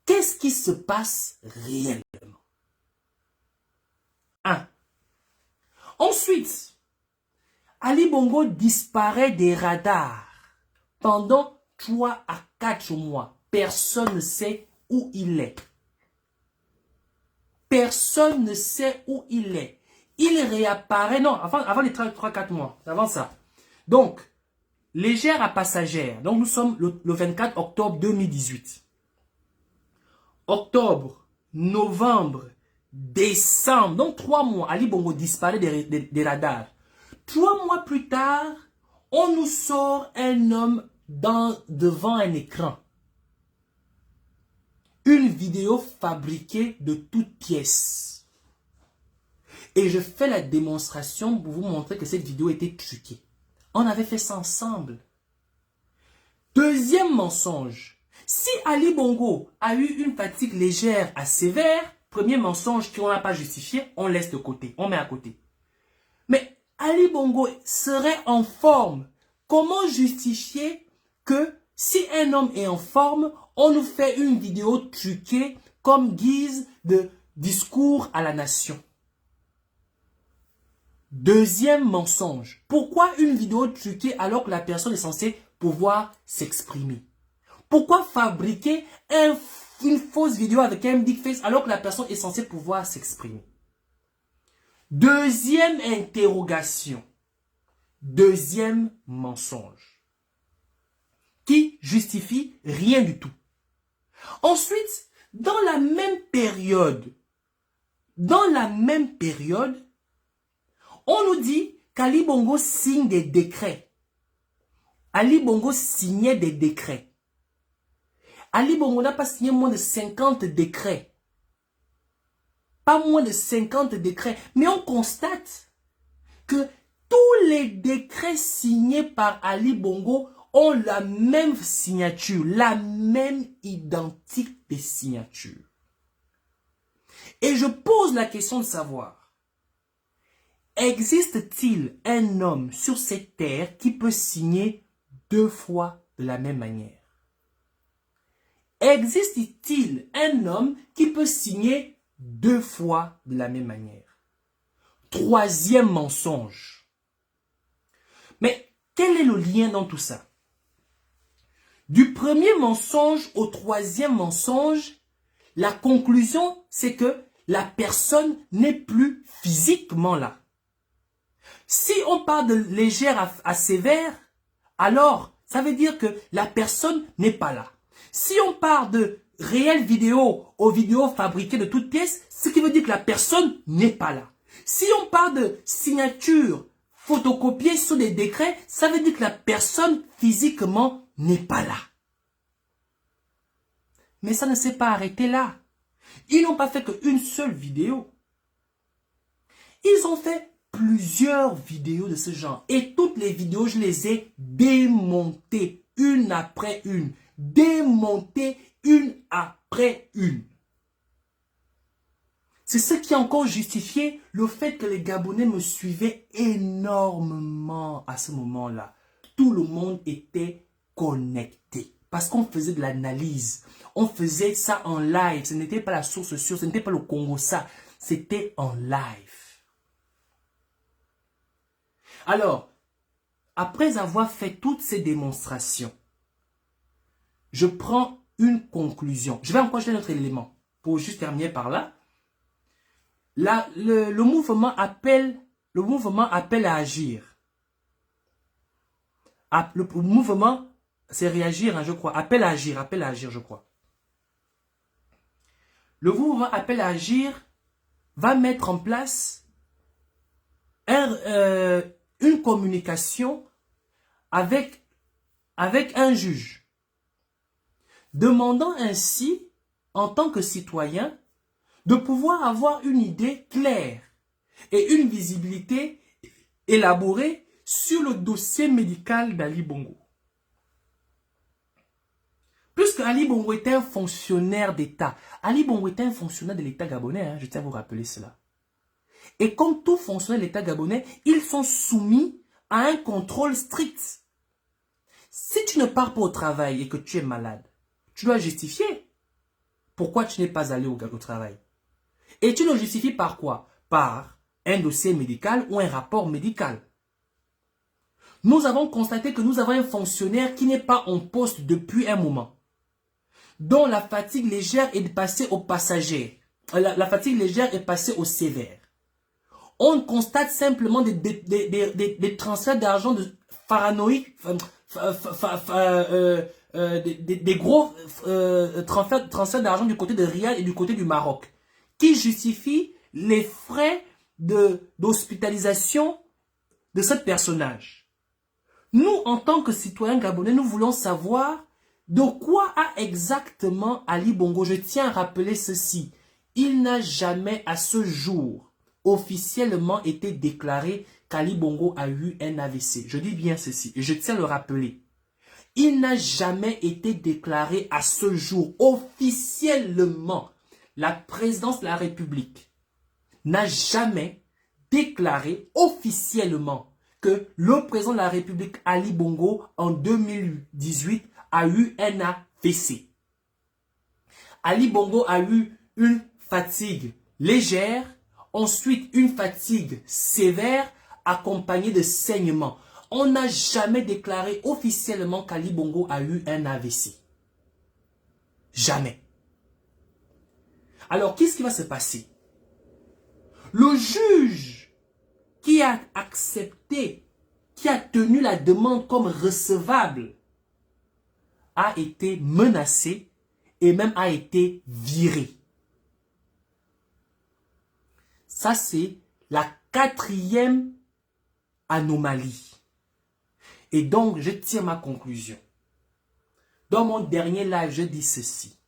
Qu'est-ce qui se passe réellement? 1. Ensuite, Ali Bongo disparaît des radars pendant 3 à 4 mois. Personne ne sait où il est. Personne ne sait où il est. Il réapparaît, non, avant les 3-4 mois, avant ça. Donc, légère à passagère. Donc, nous sommes le 24 octobre 2018. Octobre, novembre, décembre. Donc, 3 mois, Ali Bongo disparaît des radars. 3 mois plus tard, on nous sort un homme devant un écran. Une vidéo fabriquée de toutes pièces. Et je fais la démonstration pour vous montrer que cette vidéo était truquée. On avait fait ça ensemble. Deuxième mensonge. Si Ali Bongo a eu une fatigue légère à sévère, premier mensonge qu'on n'a pas justifié, on laisse de côté, on met à côté. Mais Ali Bongo serait en forme. Comment justifier que si un homme est en forme, on nous fait une vidéo truquée comme guise de discours à la nation? Deuxième mensonge. Pourquoi une vidéo truquée alors que la personne est censée pouvoir s'exprimer? Pourquoi fabriquer une fausse vidéo avec un deepfake alors que la personne est censée pouvoir s'exprimer? Deuxième interrogation. Deuxième mensonge. Qui justifie rien du tout. Ensuite, dans la même période, on nous dit qu'Ali Bongo signe des décrets. Ali Bongo signait des décrets. Ali Bongo n'a pas signé moins de 50 décrets. Pas moins de 50 décrets. Mais on constate que tous les décrets signés par Ali Bongo ont la même signature, la même identique des signatures. Et je pose la question de savoir, existe-t-il un homme sur cette terre qui peut signer 2 fois de la même manière? Existe-t-il un homme qui peut signer 2 fois de la même manière? Troisième mensonge. Mais quel est le lien dans tout ça? Du premier mensonge au troisième mensonge, la conclusion, c'est que la personne n'est plus physiquement là. Si on parle de légère à sévère, alors ça veut dire que la personne n'est pas là. Si on parle de réelle vidéo aux vidéos fabriquées de toutes pièces, ce qui veut dire que la personne n'est pas là. Si on parle de signature photocopiée sur des décrets, ça veut dire que la personne physiquement n'est pas là. Mais ça ne s'est pas arrêté là. Ils n'ont pas fait qu'une seule vidéo. Ils ont fait plusieurs vidéos de ce genre. Et toutes les vidéos, je les ai démontées une après une. Démontées une après une. C'est ce qui a encore justifié le fait que les Gabonais me suivaient énormément à ce moment-là. Tout le monde était connecté. Parce qu'on faisait de l'analyse. On faisait ça en live. Ce n'était pas la source sûre. Ce n'était pas le Congo ça. C'était en live. Alors, après avoir fait toutes ces démonstrations, je prends une conclusion. Je vais encore jeter un autre élément pour juste terminer par là. Le mouvement appelle à agir. Le mouvement, c'est réagir, hein, je crois. Appelle à agir, je crois. Le mouvement appelle à agir va mettre en place une communication avec un juge, demandant ainsi, en tant que citoyen, de pouvoir avoir une idée claire et une visibilité élaborée sur le dossier médical d'Ali Bongo. Puisque Ali Bongo était un fonctionnaire d'État. Ali Bongo était un fonctionnaire de l'État gabonais, hein, je tiens à vous rappeler cela. Et comme tout fonctionnaire de l'État gabonais, ils sont soumis à un contrôle strict. Si tu ne pars pas au travail et que tu es malade, tu dois justifier pourquoi tu n'es pas allé au travail. Et tu le justifies par quoi? Par un dossier médical ou un rapport médical. Nous avons constaté que nous avons un fonctionnaire qui n'est pas en poste depuis un moment, dont la fatigue légère est passée au passager. La fatigue légère est passée au sévère. On constate simplement des transferts d'argent de paranoïques, des gros transferts d'argent du côté de Riyad et du côté du Maroc, qui justifient les frais d'hospitalisation de ce personnage. Nous, en tant que citoyens gabonais, nous voulons savoir de quoi a exactement Ali Bongo. Je tiens à rappeler ceci. Il n'a jamais à ce jour officiellement été déclaré qu'Ali Bongo a eu un AVC. Je dis bien ceci et je tiens à le rappeler. Il n'a jamais été déclaré à ce jour officiellement. La présidence de la République n'a jamais déclaré officiellement que le président de la République, Ali Bongo, en 2018, a eu un AVC. Ali Bongo a eu une fatigue légère, ensuite une fatigue sévère accompagnée de saignements. On n'a jamais déclaré officiellement qu'Ali Bongo a eu un AVC. Jamais. Alors, qu'est-ce qui va se passer? Le juge qui a accepté, qui a tenu la demande comme recevable, a été menacé et même a été viré. Ça, c'est la 4e anomalie. Et donc, je tire ma conclusion. Dans mon dernier live, je dis ceci.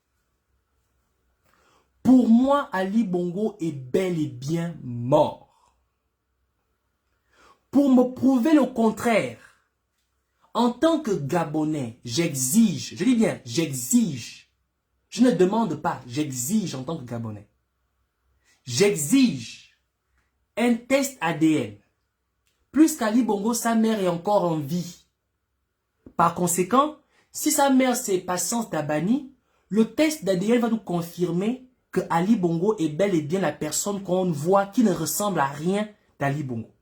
Pour moi, Ali Bongo est bel et bien mort. Pour me prouver le contraire, en tant que Gabonais, j'exige, je dis bien, j'exige, je ne demande pas, j'exige en tant que Gabonais. J'exige un test ADN. Plus qu'Ali Bongo, sa mère est encore en vie. Par conséquent, si sa mère c'est Patience Dabani, le test d'ADN va nous confirmer que Ali Bongo est bel et bien la personne qu'on voit qui ne ressemble à rien d'Ali Bongo.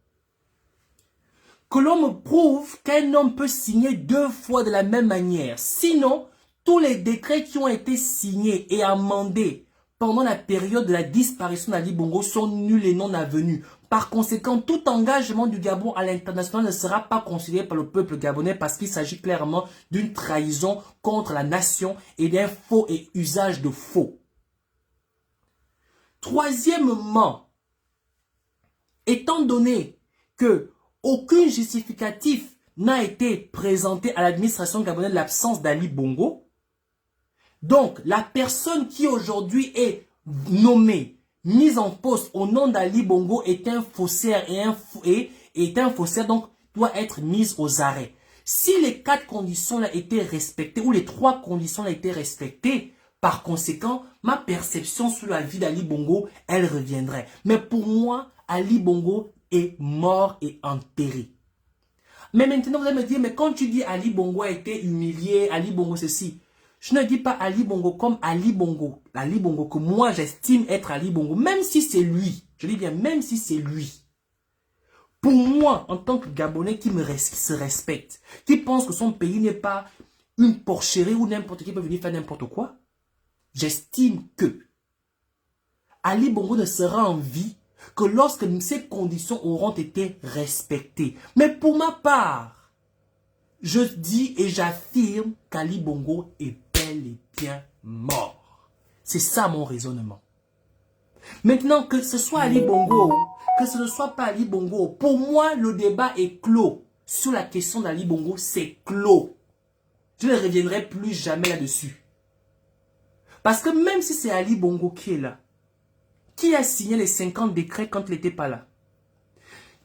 Que l'on me prouve qu'un homme peut signer 2 fois de la même manière. Sinon, tous les décrets qui ont été signés et amendés pendant la période de la disparition d'Ali Bongo sont nuls et non avenus. Par conséquent, tout engagement du Gabon à l'international ne sera pas considéré par le peuple gabonais parce qu'il s'agit clairement d'une trahison contre la nation et d'un faux et usage de faux. Troisièmement, étant donné que aucun justificatif n'a été présenté à l'administration gabonaise de l'absence d'Ali Bongo, donc la personne qui aujourd'hui est nommée, mise en poste au nom d'Ali Bongo est un faussaire est un faussaire, donc doit être mise aux arrêts. Si les 4 conditions-là étaient respectées, ou les 3 conditions-là étaient respectées, par conséquent, ma perception sur la vie d'Ali Bongo, elle reviendrait. Mais pour moi, Ali Bongo est mort et enterré. Mais maintenant, vous allez me dire, mais quand tu dis Ali Bongo a été humilié, Ali Bongo ceci, je ne dis pas Ali Bongo comme Ali Bongo que moi j'estime être Ali Bongo, même si c'est lui, je dis bien même si c'est lui. Pour moi, en tant que Gabonais qui se respecte, qui pense que son pays n'est pas une porcherie où n'importe qui peut venir faire n'importe quoi, j'estime que Ali Bongo ne sera en vie que lorsque ces conditions auront été respectées. Mais pour ma part, je dis et j'affirme qu'Ali Bongo est bel et bien mort. C'est ça mon raisonnement. Maintenant, que ce soit Ali Bongo, que ce ne soit pas Ali Bongo, pour moi, le débat est clos. Sur la question d'Ali Bongo, c'est clos. Je ne reviendrai plus jamais là-dessus. Parce que même si c'est Ali Bongo qui est là, qui a signé les 50 décrets quand il n'était pas là?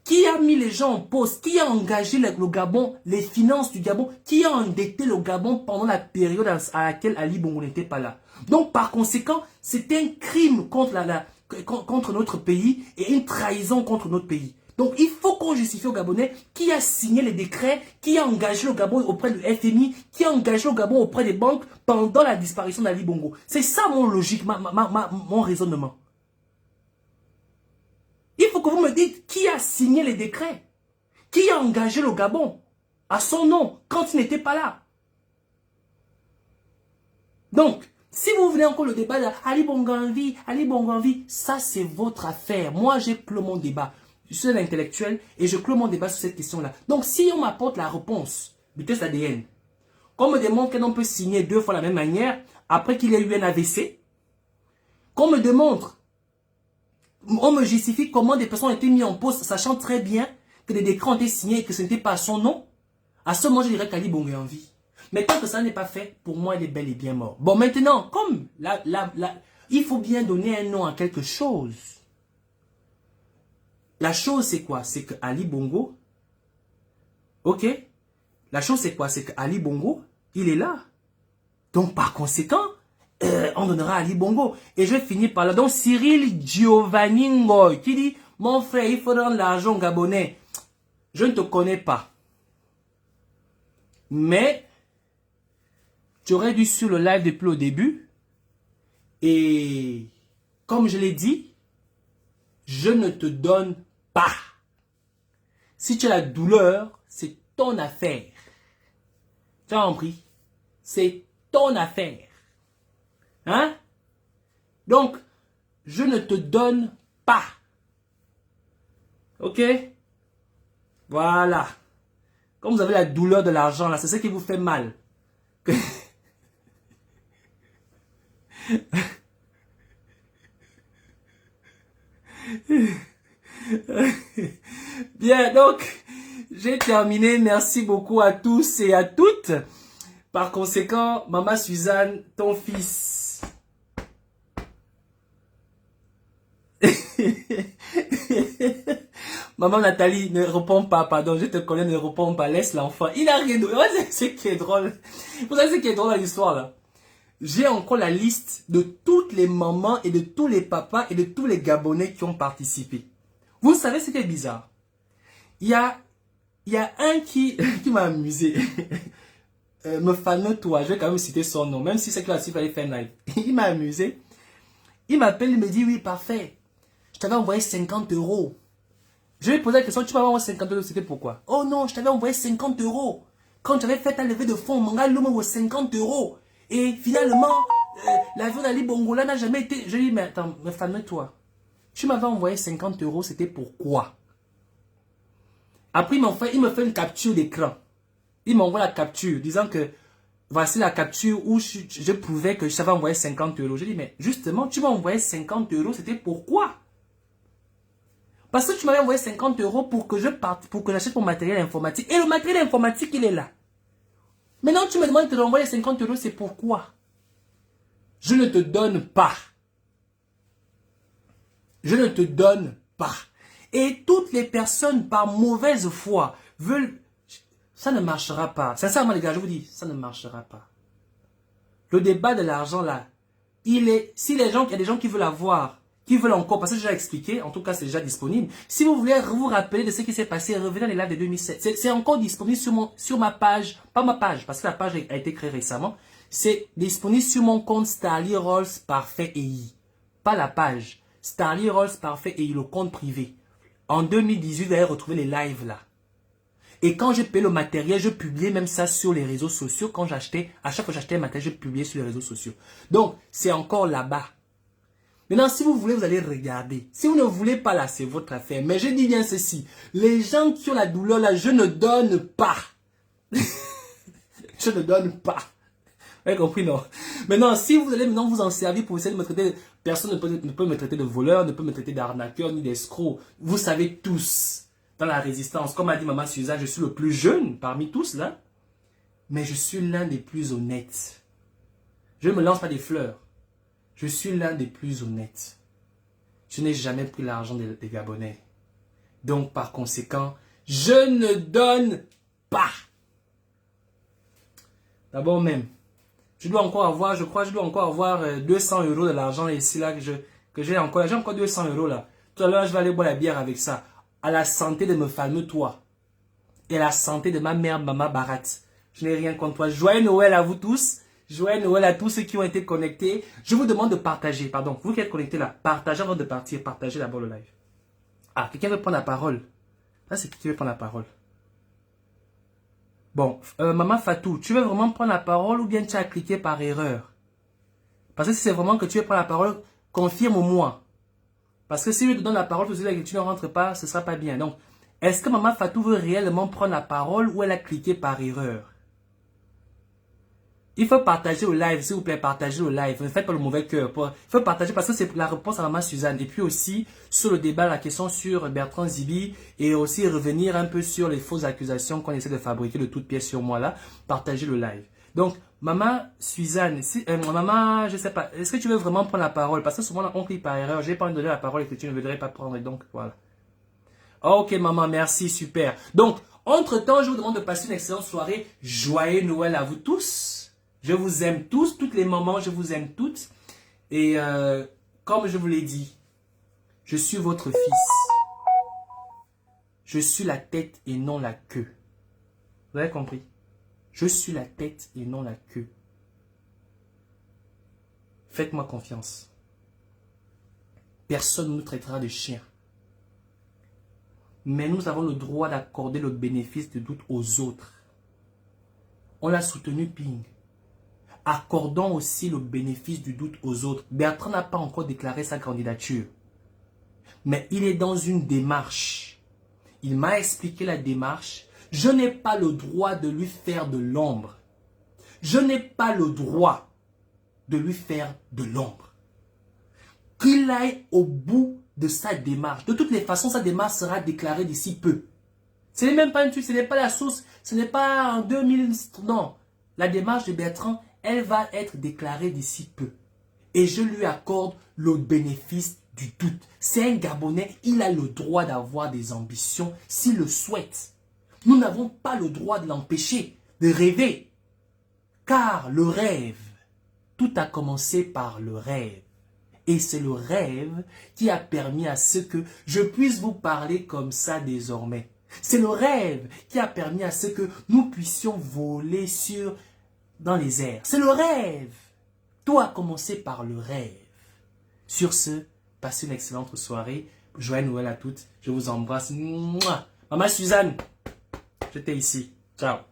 Qui a mis les gens en pause? Qui a engagé le Gabon, les finances du Gabon? Qui a endetté le Gabon pendant la période à laquelle Ali Bongo n'était pas là? Donc, par conséquent, c'est un crime contre notre pays et une trahison contre notre pays. Donc, il faut qu'on justifie aux Gabonais qui a signé les décrets, qui a engagé le Gabon auprès du FMI, qui a engagé le Gabon auprès des banques pendant la disparition d'Ali Bongo. C'est ça mon logique, mon raisonnement. Il faut que vous me dites qui a signé les décrets, qui a engagé le Gabon à son nom quand il n'était pas là. Donc, si vous voulez encore le débat de Ali Bongo en vie, Ali Bongo en vie, ça c'est votre affaire. Moi j'ai clos mon débat. Je suis un intellectuel et je clos mon débat sur cette question-là. Donc, si on m'apporte la réponse du test ADN, qu'on me demande qu'un homme peut signer 2 fois la même manière après qu'il ait eu un AVC, qu'on me démontre, on me justifie comment des personnes ont été mises en poste, sachant très bien que des décrets ont été signés et que ce n'était pas son nom. À ce moment, je dirais qu'Ali Bongo est en vie. Mais tant que ça n'est pas fait, pour moi, il est bel et bien mort. Bon, maintenant, comme il faut bien donner un nom à quelque chose. La chose, c'est quoi? C'est que Ali Bongo, ok? La chose, c'est quoi? C'est que Ali Bongo, il est là. Donc, par conséquent, on donnera à Ali Bongo. Et je vais finir par là. Donc, Cyril Giovanni Ngoy qui dit, mon frère, il faut rendre l'argent gabonais. Je ne te connais pas. Mais, tu aurais dû sur le live depuis le début. Et, comme je l'ai dit, je ne te donne pas. Si tu as la douleur, c'est ton affaire. Tu as compris? C'est ton affaire. Hein? Donc, je ne te donne pas. Ok? Voilà. Comme vous avez la douleur de l'argent, là, c'est ça qui vous fait mal. Bien, donc, j'ai terminé. Merci beaucoup à tous et à toutes. Par conséquent, Maman Suzanne, ton fils. Maman Nathalie, ne réponds pas, pardon, je te connais, ne réponds pas, laisse l'enfant. Il n'a rien d'autre. C'est ce qui est drôle. Vous savez ce qui est drôle dans l'histoire là? J'ai encore la liste de toutes les mamans et de tous les papas et de tous les Gabonais qui ont participé. Vous savez ce qui est bizarre? Il y a un qui m'a amusé. Me fameux toi, je vais quand même citer son nom, même si c'est que là, il fallait faire un live. Il m'a amusé. Il m'appelle, il me dit, oui, parfait. Je t'avais envoyé 50 euros. Je lui ai posé la question, tu m'as envoyé 50 euros, c'était pourquoi? Oh non, je t'avais envoyé 50 euros. Quand tu avais fait ta levée de fonds, mon gars, l'homme envoie 50 euros. Et finalement, l'avion d'Ali Bongo là n'a jamais été... Je lui ai dit, mais attends, me fameux toi. Tu m'avais envoyé 50 euros, c'était pourquoi? Après, il me fait une capture d'écran. Il m'envoie la capture, disant que voici la capture où je prouvais que je savais envoyer 50 euros. Je dis, mais justement, tu m'as envoyé 50 euros, c'était pourquoi? Parce que tu m'avais envoyé 50 euros pour que je parte, pour que j'achète mon matériel informatique. Et le matériel informatique, il est là. Maintenant, tu me demandes de te renvoyer 50 euros, c'est pourquoi? Je ne te donne pas. Je ne te donne pas. Et toutes les personnes, par mauvaise foi, veulent... Ça ne marchera pas. Sincèrement, les gars, je vous dis, ça ne marchera pas. Le débat de l'argent, là, il est... Si les gens, il y a des gens qui veulent avoir, qui veulent encore, parce que j'ai déjà expliqué, en tout cas, c'est déjà disponible. Si vous voulez vous rappeler de ce qui s'est passé, revenez dans les lives de 2007. C'est encore disponible sur ma page, pas ma page, parce que la page a été créée récemment. C'est disponible sur mon compte Starly Rolls Parfait EI. Pas la page. Starly Rolls Parfait EI, le compte privé. En 2018, vous allez retrouver les lives là. Et quand je paye le matériel, je publiais même ça sur les réseaux sociaux. Quand j'achetais, à chaque fois que j'achetais un matériel, je publiais sur les réseaux sociaux. Donc, c'est encore là-bas. Maintenant, si vous voulez, vous allez regarder. Si vous ne voulez pas là, c'est votre affaire. Mais je dis bien ceci. Les gens qui ont la douleur là, je ne donne pas. Je ne donne pas. Vous avez compris, non? Maintenant, si vous allez maintenant vous en servir pour essayer de me traiter, personne ne peut me traiter de voleur, ne peut me traiter d'arnaqueur ni d'escroc. Vous savez tous, dans la résistance, comme a dit maman Suzanne, je suis le plus jeune parmi tous là, mais je suis l'un des plus honnêtes. Je ne me lance pas des fleurs. Je suis l'un des plus honnêtes. Je n'ai jamais pris l'argent des Gabonais. Donc, par conséquent, je ne donne pas. D'abord même, je dois encore avoir, je crois, je dois encore avoir 200 euros de l'argent ici là que j'ai encore. J'ai encore 200 euros là. Tout à l'heure, je vais aller boire la bière avec ça. À la santé de me fameux toi. Et à la santé de ma mère, Maman Barat. Je n'ai rien contre toi. Joyeux Noël à vous tous. Joyeux Noël à tous ceux qui ont été connectés. Je vous demande de partager. Pardon, vous qui êtes connectés là, partagez avant de partir. Partagez d'abord le live. Ah, quelqu'un veut prendre la parole. Là, c'est qui veut prendre la parole. Bon, Maman Fatou, tu veux vraiment prendre la parole ou bien tu as cliqué par erreur? Parce que si c'est vraiment que tu veux prendre la parole, confirme-moi. Parce que si je te donne la parole, que tu ne rentres pas, ce ne sera pas bien. Donc, est-ce que Maman Fatou veut réellement prendre la parole ou elle a cliqué par erreur? Il faut partager au live, s'il vous plaît, partagez au live. Ne faites pas le mauvais cœur. Il faut partager parce que c'est la réponse à Maman Suzanne. Et puis aussi, sur le débat, la question sur Bertrand Zibi et aussi revenir un peu sur les fausses accusations qu'on essaie de fabriquer de toutes pièces sur moi là. Partagez le live. Donc, Maman Suzanne, Maman, je sais pas, est-ce que tu veux vraiment prendre la parole? Parce que souvent, on clique par erreur. Je n'ai pas envie de donner la parole et que tu ne voudrais pas prendre. Donc, voilà. Ok, maman, merci, super. Donc, entre-temps, je vous demande de passer une excellente soirée. Joyeux Noël à vous tous. Je vous aime tous, toutes les mamans, je vous aime toutes. Et comme je vous l'ai dit, je suis votre fils. Je suis la tête et non la queue. Vous avez compris? Je suis la tête et non la queue. Faites-moi confiance. Personne ne nous traitera de chiens. Mais nous avons le droit d'accorder le bénéfice de doute aux autres. On l'a soutenu, Ping. Accordons aussi le bénéfice du doute aux autres. Bertrand n'a pas encore déclaré sa candidature. Mais il est dans une démarche. Il m'a expliqué la démarche. Je n'ai pas le droit de lui faire de l'ombre. Je n'ai pas le droit de lui faire de l'ombre. Qu'il aille au bout de sa démarche. De toutes les façons, sa démarche sera déclarée d'ici peu. Ce n'est même pas une suite, ce n'est pas la source, ce n'est pas en 2000. Non, la démarche de Bertrand, elle va être déclarée d'ici peu. Et je lui accorde le bénéfice du doute. C'est un Gabonais, il a le droit d'avoir des ambitions s'il le souhaite. Nous n'avons pas le droit de l'empêcher de rêver. Car le rêve, tout a commencé par le rêve. Et c'est le rêve qui a permis à ce que je puisse vous parler comme ça désormais. C'est le rêve qui a permis à ce que nous puissions voler dans les airs. C'est le rêve. Tout a commencé par le rêve. Sur ce, passez une excellente soirée. Joyeux Noël à toutes. Je vous embrasse. Mouah. Maman Suzanne, j'étais ici. Ciao.